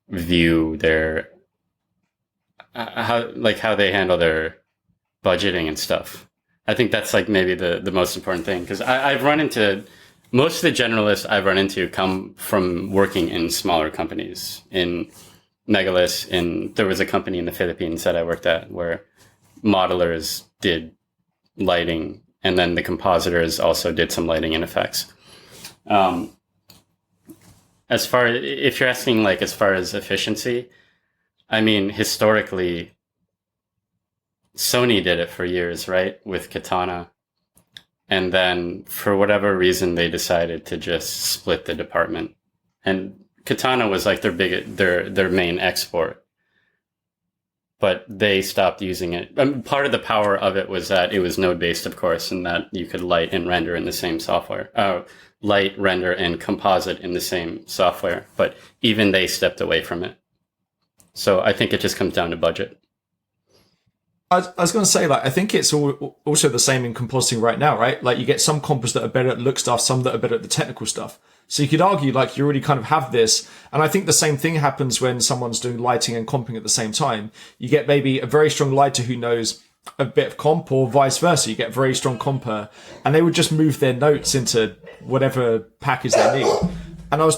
view their how they handle their budgeting and stuff. I think that's like maybe the most important thing, because I've run into most of the generalists I've run into come from working in smaller companies. In Megalith, there was a company in the Philippines that I worked at where modelers did lighting, and then the compositors also did some lighting and effects. If you're asking like as far as efficiency, I mean, historically, Sony did it for years, right, with Katana. And then for whatever reason, they decided to just split the department. And Katana was like their main export. But they stopped using it. Part of the power of it was that it was node-based, of course, and that you could light and render in the same software. Light, render, and composite in the same software. But even they stepped away from it. So I think it just comes down to budget. I was going to say, like, I think it's also the same in compositing right now, right? Like, you get some comps that are better at look stuff, some that are better at the technical stuff. So you could argue, like, you already kind of have this. And I think the same thing happens when someone's doing lighting and comping at the same time. You get maybe a very strong lighter who knows a bit of comp, or vice versa. You get a very strong comper, and they would just move their notes into whatever package they need. And I was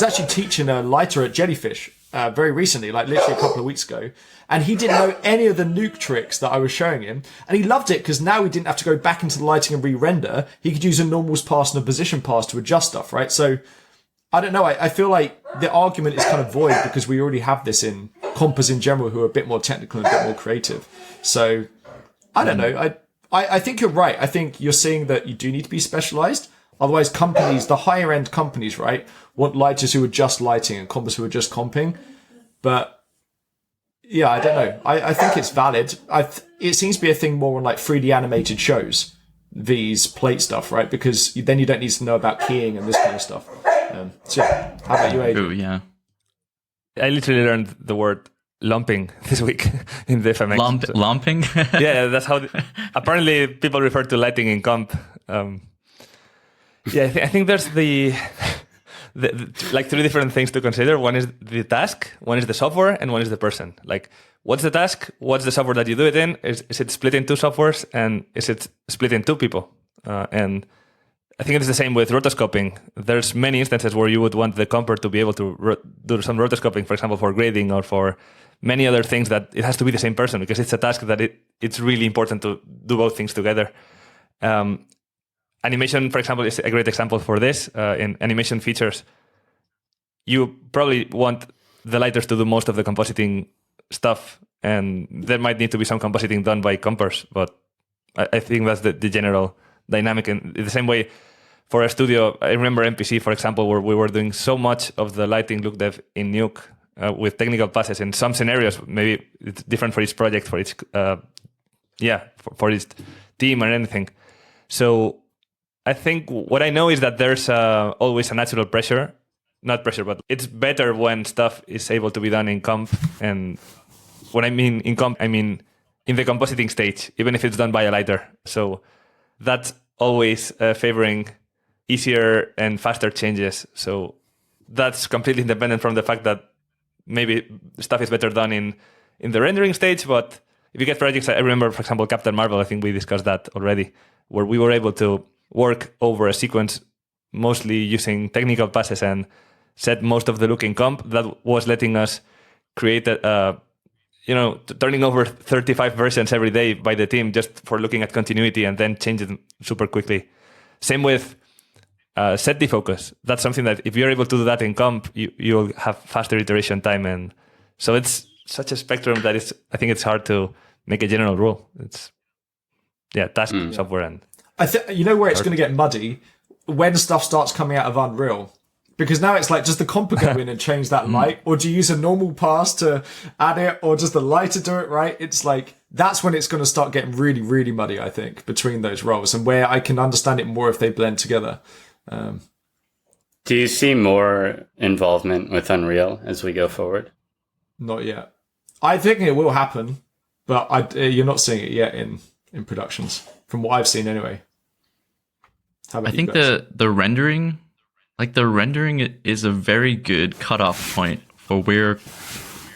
actually teaching a lighter at Jellyfish very recently, like literally a couple of weeks ago. And he didn't know any of the Nuke tricks that I was showing him. And he loved it because now he didn't have to go back into the lighting and re-render. He could use a normals pass and a position pass to adjust stuff, right? So I don't know. I feel like the argument is kind of void because we already have this in compers in general who are a bit more technical and a bit more creative. So I don't know. I think you're right. I think you're seeing that you do need to be specialized. Otherwise, companies, the higher end companies, right, want lighters who are just lighting and compers who are just comping. But yeah, I don't know. I think it's valid. It seems to be a thing more on like 3D animated shows these plate stuff, right? Because then you don't need to know about keying and this kind of stuff. So yeah, how about you, Adrian? Ooh, yeah. I literally learned the word lumping this week in the FMX. Lomping? Yeah, that's how apparently people refer to lighting in comp. Yeah, I think there's the like three different things to consider. One is the task, one is the software, and one is the person. Like, what's the task? What's the software that you do it in? Is it split in two softwares? And is it split in two people? And I think it's the same with rotoscoping. There's many instances where you would want the comper to be able to do some rotoscoping, for example, for grading or for many other things, that it has to be the same person because it's a task that it's really important to do both things together. Animation, for example, is a great example for this. In animation features, you probably want the lighters to do most of the compositing stuff, and there might need to be some compositing done by compers, but I think that's the general dynamic. In the same way, for a studio, I remember MPC, for example, where we were doing so much of the lighting look dev in Nuke with technical passes. In some scenarios, maybe it's different for each project, for each for each team or anything. So I think what I know is that there's always a natural pressure, not pressure, but it's better when stuff is able to be done in comp. And when I mean in comp, I mean in the compositing stage, even if it's done by a lighter. So that's always favoring easier and faster changes. So that's completely independent from the fact that maybe stuff is better done in the rendering stage. But if you get projects, I remember, for example, Captain Marvel, I think we discussed that already, where we were able to work over a sequence mostly using technical passes and set most of the look in comp. That was letting us create turning over 35 versions every day by the team just for looking at continuity and then change it super quickly. Same with set defocus. That's something that if you're able to do that in comp, you'll have faster iteration time. And so it's such a spectrum that I think it's hard to make a general rule. It's task software and you know where it's going to get muddy? When stuff starts coming out of Unreal. Because now it's like, does the comper go in and change that light? Or do you use a normal pass to add it? Or does the lighter do it, right? It's like, that's when it's going to start getting really, really muddy, I think, between those roles. And where I can understand it more if they blend together. Do you see more involvement with Unreal as we go forward? Not yet. I think it will happen. But you're not seeing it yet in productions. From what I've seen anyway. How about I think guys? the rendering, is a very good cutoff point for where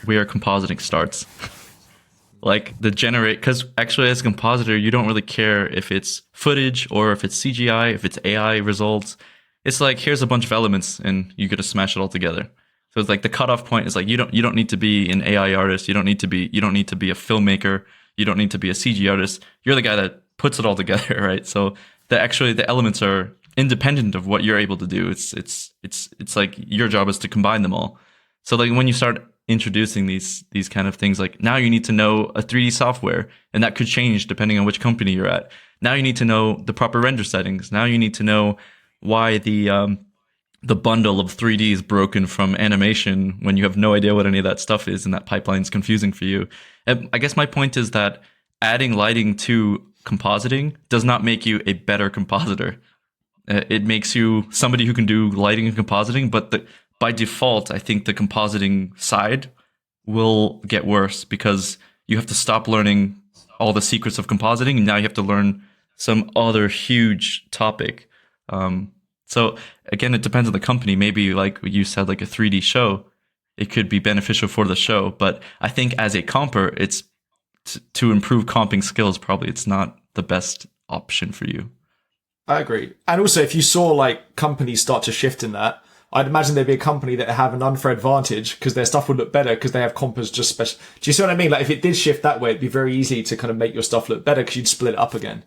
compositing starts. Like because actually as a compositor, you don't really care if it's footage or if it's CGI, if it's AI results. It's like, here's a bunch of elements and you get to smash it all together. So it's like the cutoff point is like, you don't need to be an AI artist, you don't need to be a filmmaker, you don't need to be a CG artist. You're the guy that puts it all together, right? So the elements are independent of what you're able to do. It's like your job is to combine them all. So like when you start introducing these kind of things, like now you need to know a 3D software, and that could change depending on which company you're at. Now you need to know the proper render settings. Now you need to know why the bundle of 3D is broken from animation when you have no idea what any of that stuff is, and that pipeline is confusing for you. And I guess my point is that adding lighting to compositing does not make you a better compositor. It makes you somebody who can do lighting and compositing, but by default, I think the compositing side will get worse because you have to stop learning all the secrets of compositing, and now you have to learn some other huge topic. So again, it depends on the company. Maybe like you said, like a 3D show, it could be beneficial for the show. But I think as a comper, it's to improve comping skills, probably it's not the best option for you. I agree. And also, if you saw like companies start to shift in that, I'd imagine there'd be a company that have an unfair advantage because their stuff would look better because they have compers just special. Do you see what I mean? Like if it did shift that way, it'd be very easy to kind of make your stuff look better because you'd split it up again.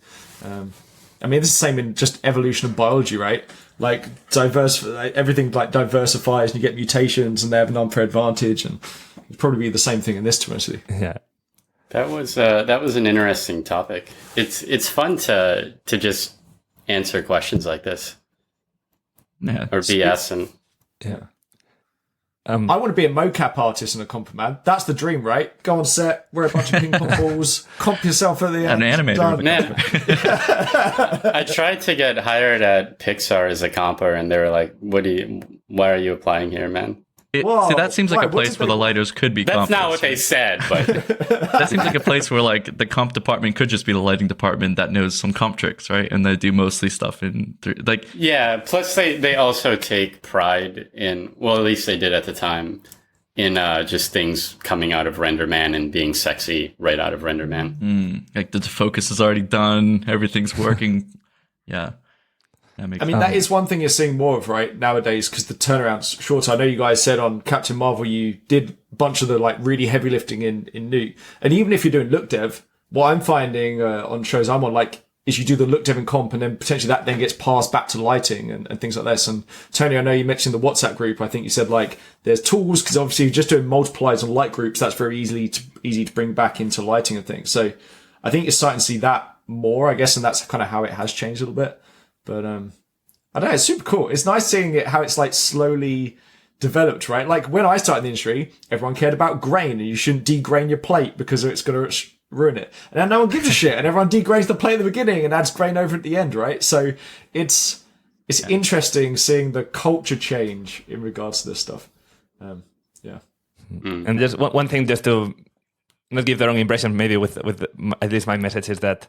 I mean, this is the same in just evolution of biology, right? Like everything like diversifies and you get mutations and they have an unfair advantage, and it'd probably be the same thing in this to actually. Yeah. That was an interesting topic. It's fun to just answer questions like this. Yeah. Or BS and yeah. I want to be a mocap artist and a comp, man. That's the dream, right? Go on set, wear a bunch of ping pong balls, comp yourself at the end. An animator. Man, I tried to get hired at Pixar as a comper, and they were like, why are you applying here, man? See, that seems like a place where the lighters could be That's compers, not what they said, but That seems like a place where like the comp department could just be the lighting department that knows some comp tricks, right? And they do mostly stuff in like yeah. Plus, they also take pride in, well, at least they did at the time, in just things coming out of RenderMan and being sexy right out of RenderMan. like the focus is already done, everything's working. Yeah. That is one thing you're seeing more of right nowadays because the turnaround's shorter. I know you guys said on Captain Marvel you did a bunch of the like really heavy lifting in Nuke, and even if you're doing look dev, what I'm finding on shows I'm on like is you do the look dev and comp, and then potentially that then gets passed back to lighting and things like this. And Tony, I know you mentioned the WhatsApp group. I think you said like there's tools because obviously you're just doing multipliers on light groups. That's very easy to bring back into lighting and things. So I think you're starting to see that more, I guess, and that's kind of how it has changed a little bit. But I don't know, it's super cool. It's nice seeing it how it's like slowly developed, right? Like when I started in the industry, everyone cared about grain and you shouldn't degrain your plate because it's going to ruin it. And now no one gives a shit and everyone degrains the plate at the beginning and adds grain over at the end, right? So it's interesting seeing the culture change in regards to this stuff. And just one thing, just to not give the wrong impression, maybe with at least my message is that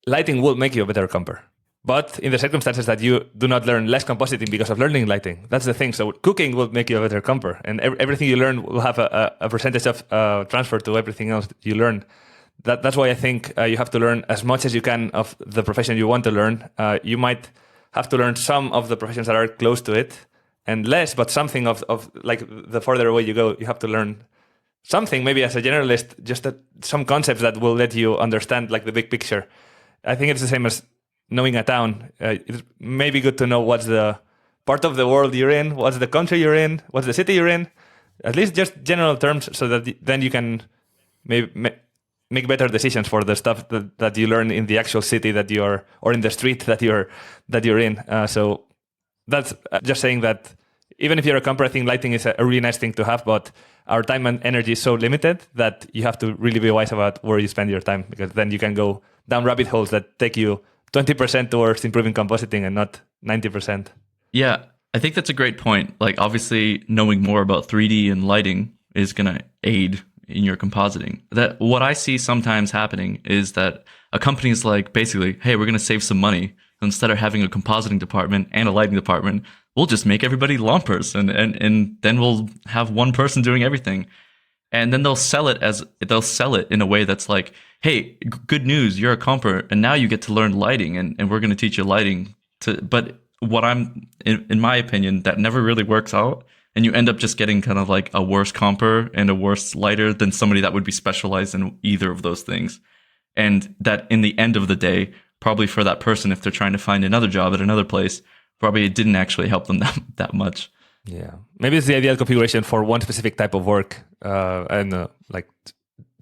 lighting will make you a better comper. But in the circumstances that you do not learn less compositing because of learning lighting, that's the thing. So cooking will make you a better comper, and everything you learn will have a percentage of transfer to everything else you learn. That's why I think you have to learn as much as you can of the profession you want to learn. You might have to learn some of the professions that are close to it, and less, but something of like the further away you go, you have to learn something, maybe as a generalist, just some concepts that will let you understand like the big picture. I think it's the same as knowing a town. It's maybe good to know what's the part of the world you're in, what's the country you're in, what's the city you're in, at least just general terms, so that then you can maybe make better decisions for the stuff that you learn in the actual city that you're, or in the street that you're in. So that's just saying that even if you're a comper, I think lighting is a really nice thing to have, but our time and energy is so limited that you have to really be wise about where you spend your time, because then you can go down rabbit holes that take you 20% towards improving compositing and not 90%. Yeah, I think that's a great point. Like, obviously, knowing more about 3D and lighting is going to aid in your compositing. That what I see sometimes happening is that a company is like, basically, hey, we're going to save some money. Instead of having a compositing department and a lighting department, we'll just make everybody Lompers, and then we'll have one person doing everything. And then they'll sell it in a way that's like, hey, good news, you're a comper, and now you get to learn lighting, and we're going to teach you lighting. But what in my opinion, that never really works out, and you end up just getting kind of like a worse comper and a worse lighter than somebody that would be specialized in either of those things. And that in the end of the day, probably for that person, if they're trying to find another job at another place, probably it didn't actually help them that much. Yeah, maybe it's the ideal configuration for one specific type of work, and like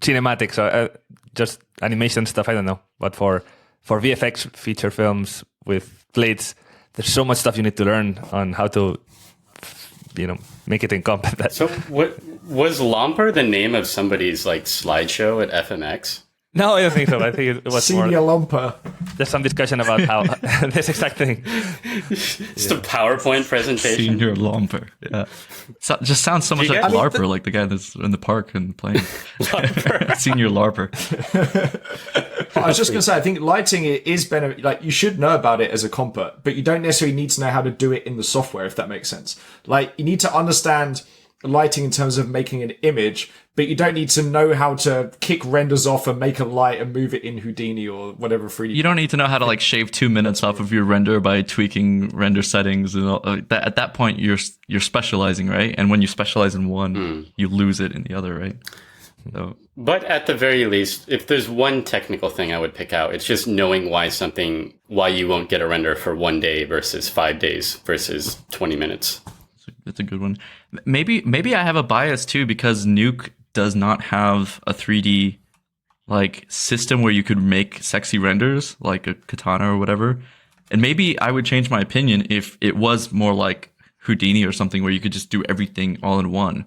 cinematics or just animation stuff. I don't know, but for VFX feature films with plates, there's so much stuff you need to learn on how to, make it in comp. So, what was Lomper the name of somebody's like slideshow at FMX? No, I don't think so. I think it was Senior Lomper. There's some discussion about how this exact thing. Just a PowerPoint presentation. Senior Lomper. Yeah. So, just sounds so much like LARPer, like the guy that's in the park and playing. Senior LARPer. I was just going to say, I think lighting is better. Like, you should know about it as a comper, but you don't necessarily need to know how to do it in the software, if that makes sense. Like, you need to understand lighting in terms of making an image, but you don't need to know how to kick renders off and make a light and move it in Houdini or whatever 3D. You don't need to know how to like shave 2 minutes off of your render by tweaking render settings and all that. At that point, you're specializing, right? And when you specialize in one, you lose it in the other, right? So. But at the very least, if there's one technical thing I would pick out, it's just knowing why you won't get a render for 1 day versus 5 days versus 20 minutes. That's a good one. Maybe I have a bias too, because Nuke does not have a 3D like system where you could make sexy renders like a katana or whatever. And maybe I would change my opinion if it was more like Houdini or something where you could just do everything all in one.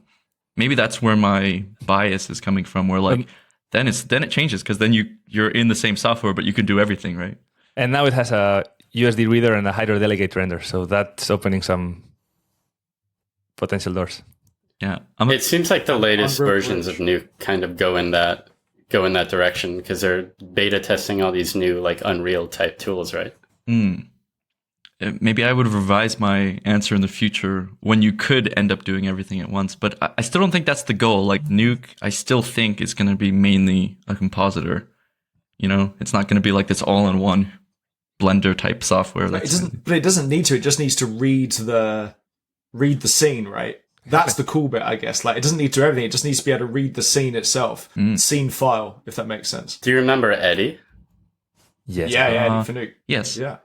Maybe that's where my bias is coming from, where like then it changes because then you're in the same software, but you can do everything, right? And now it has a USD reader and a hydrodelegate render, so that's opening some potential doors. Yeah, it seems like the latest versions of Nuke kind of go in that direction because they're beta testing all these new like Unreal type tools, right? Maybe I would revise my answer in the future when you could end up doing everything at once. But I still don't think that's the goal. Like Nuke, I still think is going to be mainly a compositor. You know, it's not going to be like this all-in-one Blender type software. But it doesn't need to. It just needs to read the scene, right? That's the cool bit, I guess. Like it doesn't need to do everything. It just needs to be able to read the scene itself, scene file, if that makes sense. Do you remember Eddie? Yes. Yeah, Eddie for Nuke. Yes. Yeah.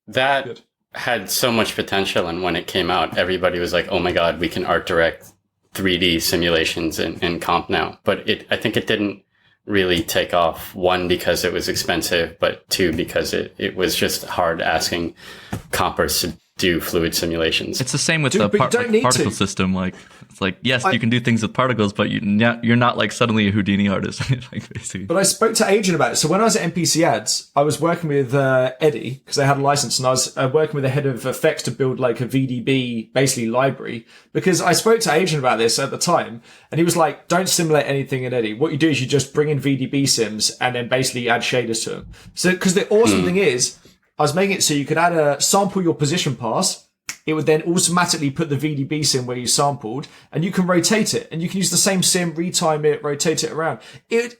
That had so much potential, and when it came out, everybody was like, "Oh my god, we can art direct 3D simulations in comp now." But I think it didn't really take off. One, because it was expensive, but two, because it was just hard asking compers to do fluid simulations. It's the same with the particle system. Like it's like yes, you can do things with particles, but you're not like suddenly a Houdini artist. Like basically. But I spoke to Adrian about it. So when I was at NPC Ads, I was working with Eddie because they had a license, and I was working with the head of effects to build like a VDB basically library. Because I spoke to Adrian about this at the time, and he was like, "Don't simulate anything in Eddie. What you do is you just bring in VDB sims and then basically add shaders to them." So because the awesome thing is, I was making it so you could sample your position pass. It would then automatically put the VDB sim where you sampled, and you can rotate it, and you can use the same sim, retime it, rotate it around.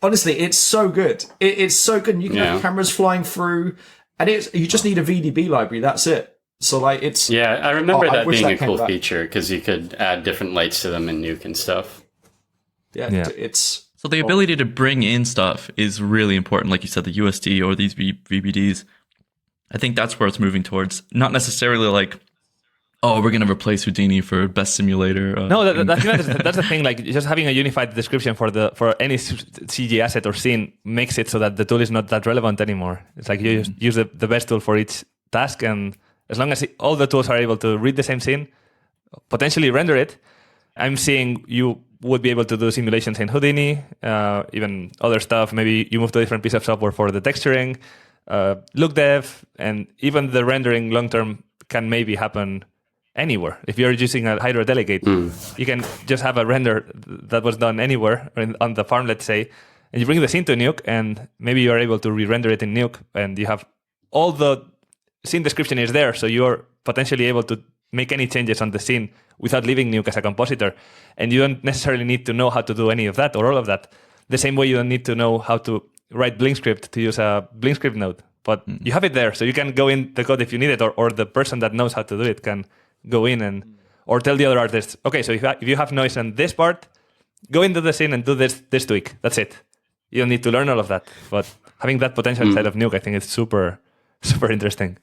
Honestly, it's so good. It's so good. And you can have cameras flying through, and you just need a VDB library. That's it. So like it's I remember that being a cool feature because you could add different lights to them in Nuke and stuff. It's so the ability to bring in stuff is really important. Like you said, the USD or these VBDs. I think that's where it's moving towards. Not necessarily like, oh, we're going to replace Houdini for best simulator. No, that's the thing. Like just having a unified description for any CG asset or scene makes it so that the tool is not that relevant anymore. It's like you just use the best tool for each task, and as long as all the tools are able to read the same scene, potentially render it, I'm seeing you would be able to do simulations in Houdini, even other stuff. Maybe you move to a different piece of software for the texturing, look dev, and even the rendering long term can maybe happen anywhere. If you're using a hydrodelegate, you can just have a render that was done anywhere on the farm, let's say, and you bring the scene to Nuke, and maybe you are able to re-render it in Nuke, and you have all the scene description is there, so you're potentially able to make any changes on the scene without leaving Nuke as a compositor, and you don't necessarily need to know how to do any of that or all of that. The same way you don't need to know how to write Blink script to use a Blink script node, but you have it there, so you can go in the code if you need it, or the person that knows how to do it can go in and or tell the other artists, okay, so if you have noise on this part, go into the scene and do this tweak. That's it. You don't need to learn all of that. But having that potential inside of Nuke, I think it's super, super interesting.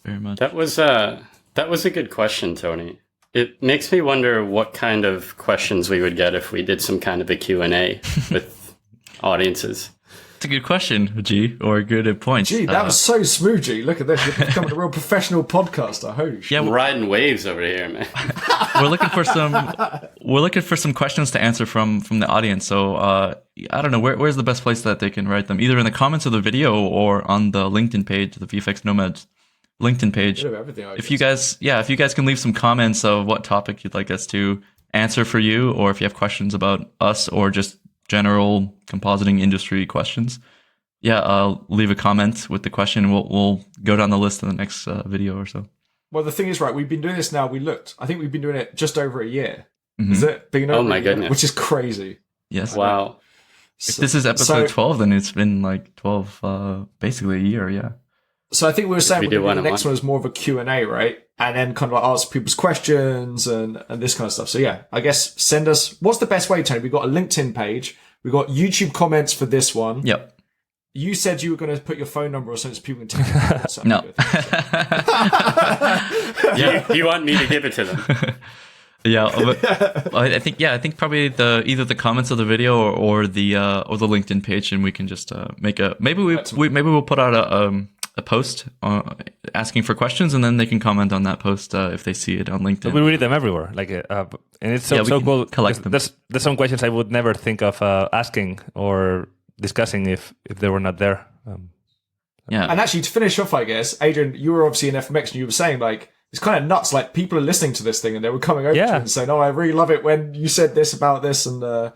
Very much. That was a good question, Tony. It makes me wonder what kind of questions we would get if we did some kind of a Q&A with audiences. It's a good question, G, or a good point. Gee, that was so smooth, G. Look at this. You're becoming a real professional podcaster. Holy shit. Yeah, we're riding waves over here, man. We're looking for some questions to answer from the audience. So I don't know, where's the best place that they can write them? Either in the comments of the video or on the LinkedIn page, the VFX Nomads LinkedIn page. If you guys can leave some comments of what topic you'd like us to answer for you, or if you have questions about us or just general compositing industry questions, leave a comment with the question. We'll go down the list in the next video or so. Well, the thing is, right, we've been doing this now. I think we've been doing it just over a year. Is it? Oh my goodness. Which is crazy. Yes. Wow. If this is episode 12, then it's been like 12, basically a year, yeah. So I think we were saying the next one is more of a Q&A, right? And then kind of like ask people's questions and this kind of stuff. So yeah, I guess send us, what's the best way, Tony? We've got a LinkedIn page. We've got YouTube comments for this one. Yep. You said you were going to put your phone number or something so people can take it. No. You want me to give it to them? Yeah, I think probably either the comments of the video or the LinkedIn page, and we can just maybe we'll put out a post asking for questions, and then they can comment on that post if they see it on LinkedIn. We read them everywhere, and it's so cool. Collect them. There's some questions I would never think of asking or discussing if they were not there. Yeah. And actually, to finish off, I guess, Adrian, you were obviously in FMX, and you were saying like it's kind of nuts. Like people are listening to this thing, and they were coming over to you and saying, "Oh, I really love it when you said this about this," and I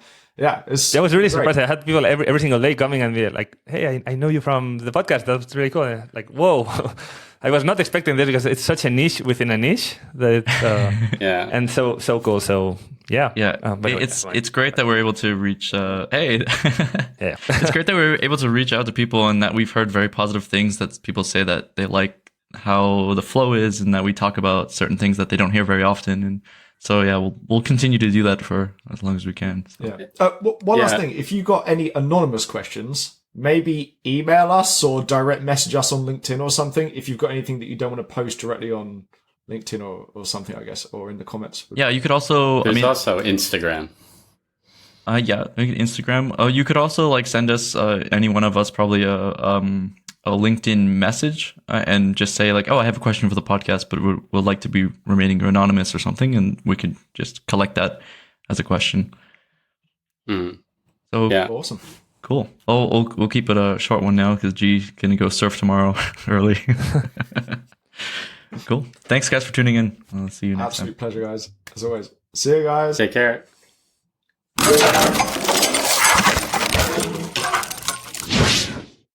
was really surprised. I had people every single day coming and be like, "Hey, I know you from the podcast. That's really cool." And like, whoa. I was not expecting this because it's such a niche within a niche that it's, and so cool. So it's great that we're able to reach. It's great that we're able to reach out to people, and that we've heard very positive things that people say that they like how the flow is, and that we talk about certain things that they don't hear very often. And so we'll continue to do that for as long as we can. So. Yeah. One last thing: if you got any anonymous questions, maybe email us or direct message us on LinkedIn or something if you've got anything that you don't want to post directly on LinkedIn or something, I guess, or in the comments. Yeah, you could also... There's also Instagram. Instagram. You could also like send us, any one of us, probably a LinkedIn message and just say like, oh, I have a question for the podcast, but we'd like to be remaining anonymous or something, and we could just collect that as a question. So Awesome. Cool. We'll keep it a short one now because G's gonna go surf tomorrow early. Cool. Thanks, guys, for tuning in. I'll see you next time. Absolute pleasure, guys. As always. See you guys. Take care.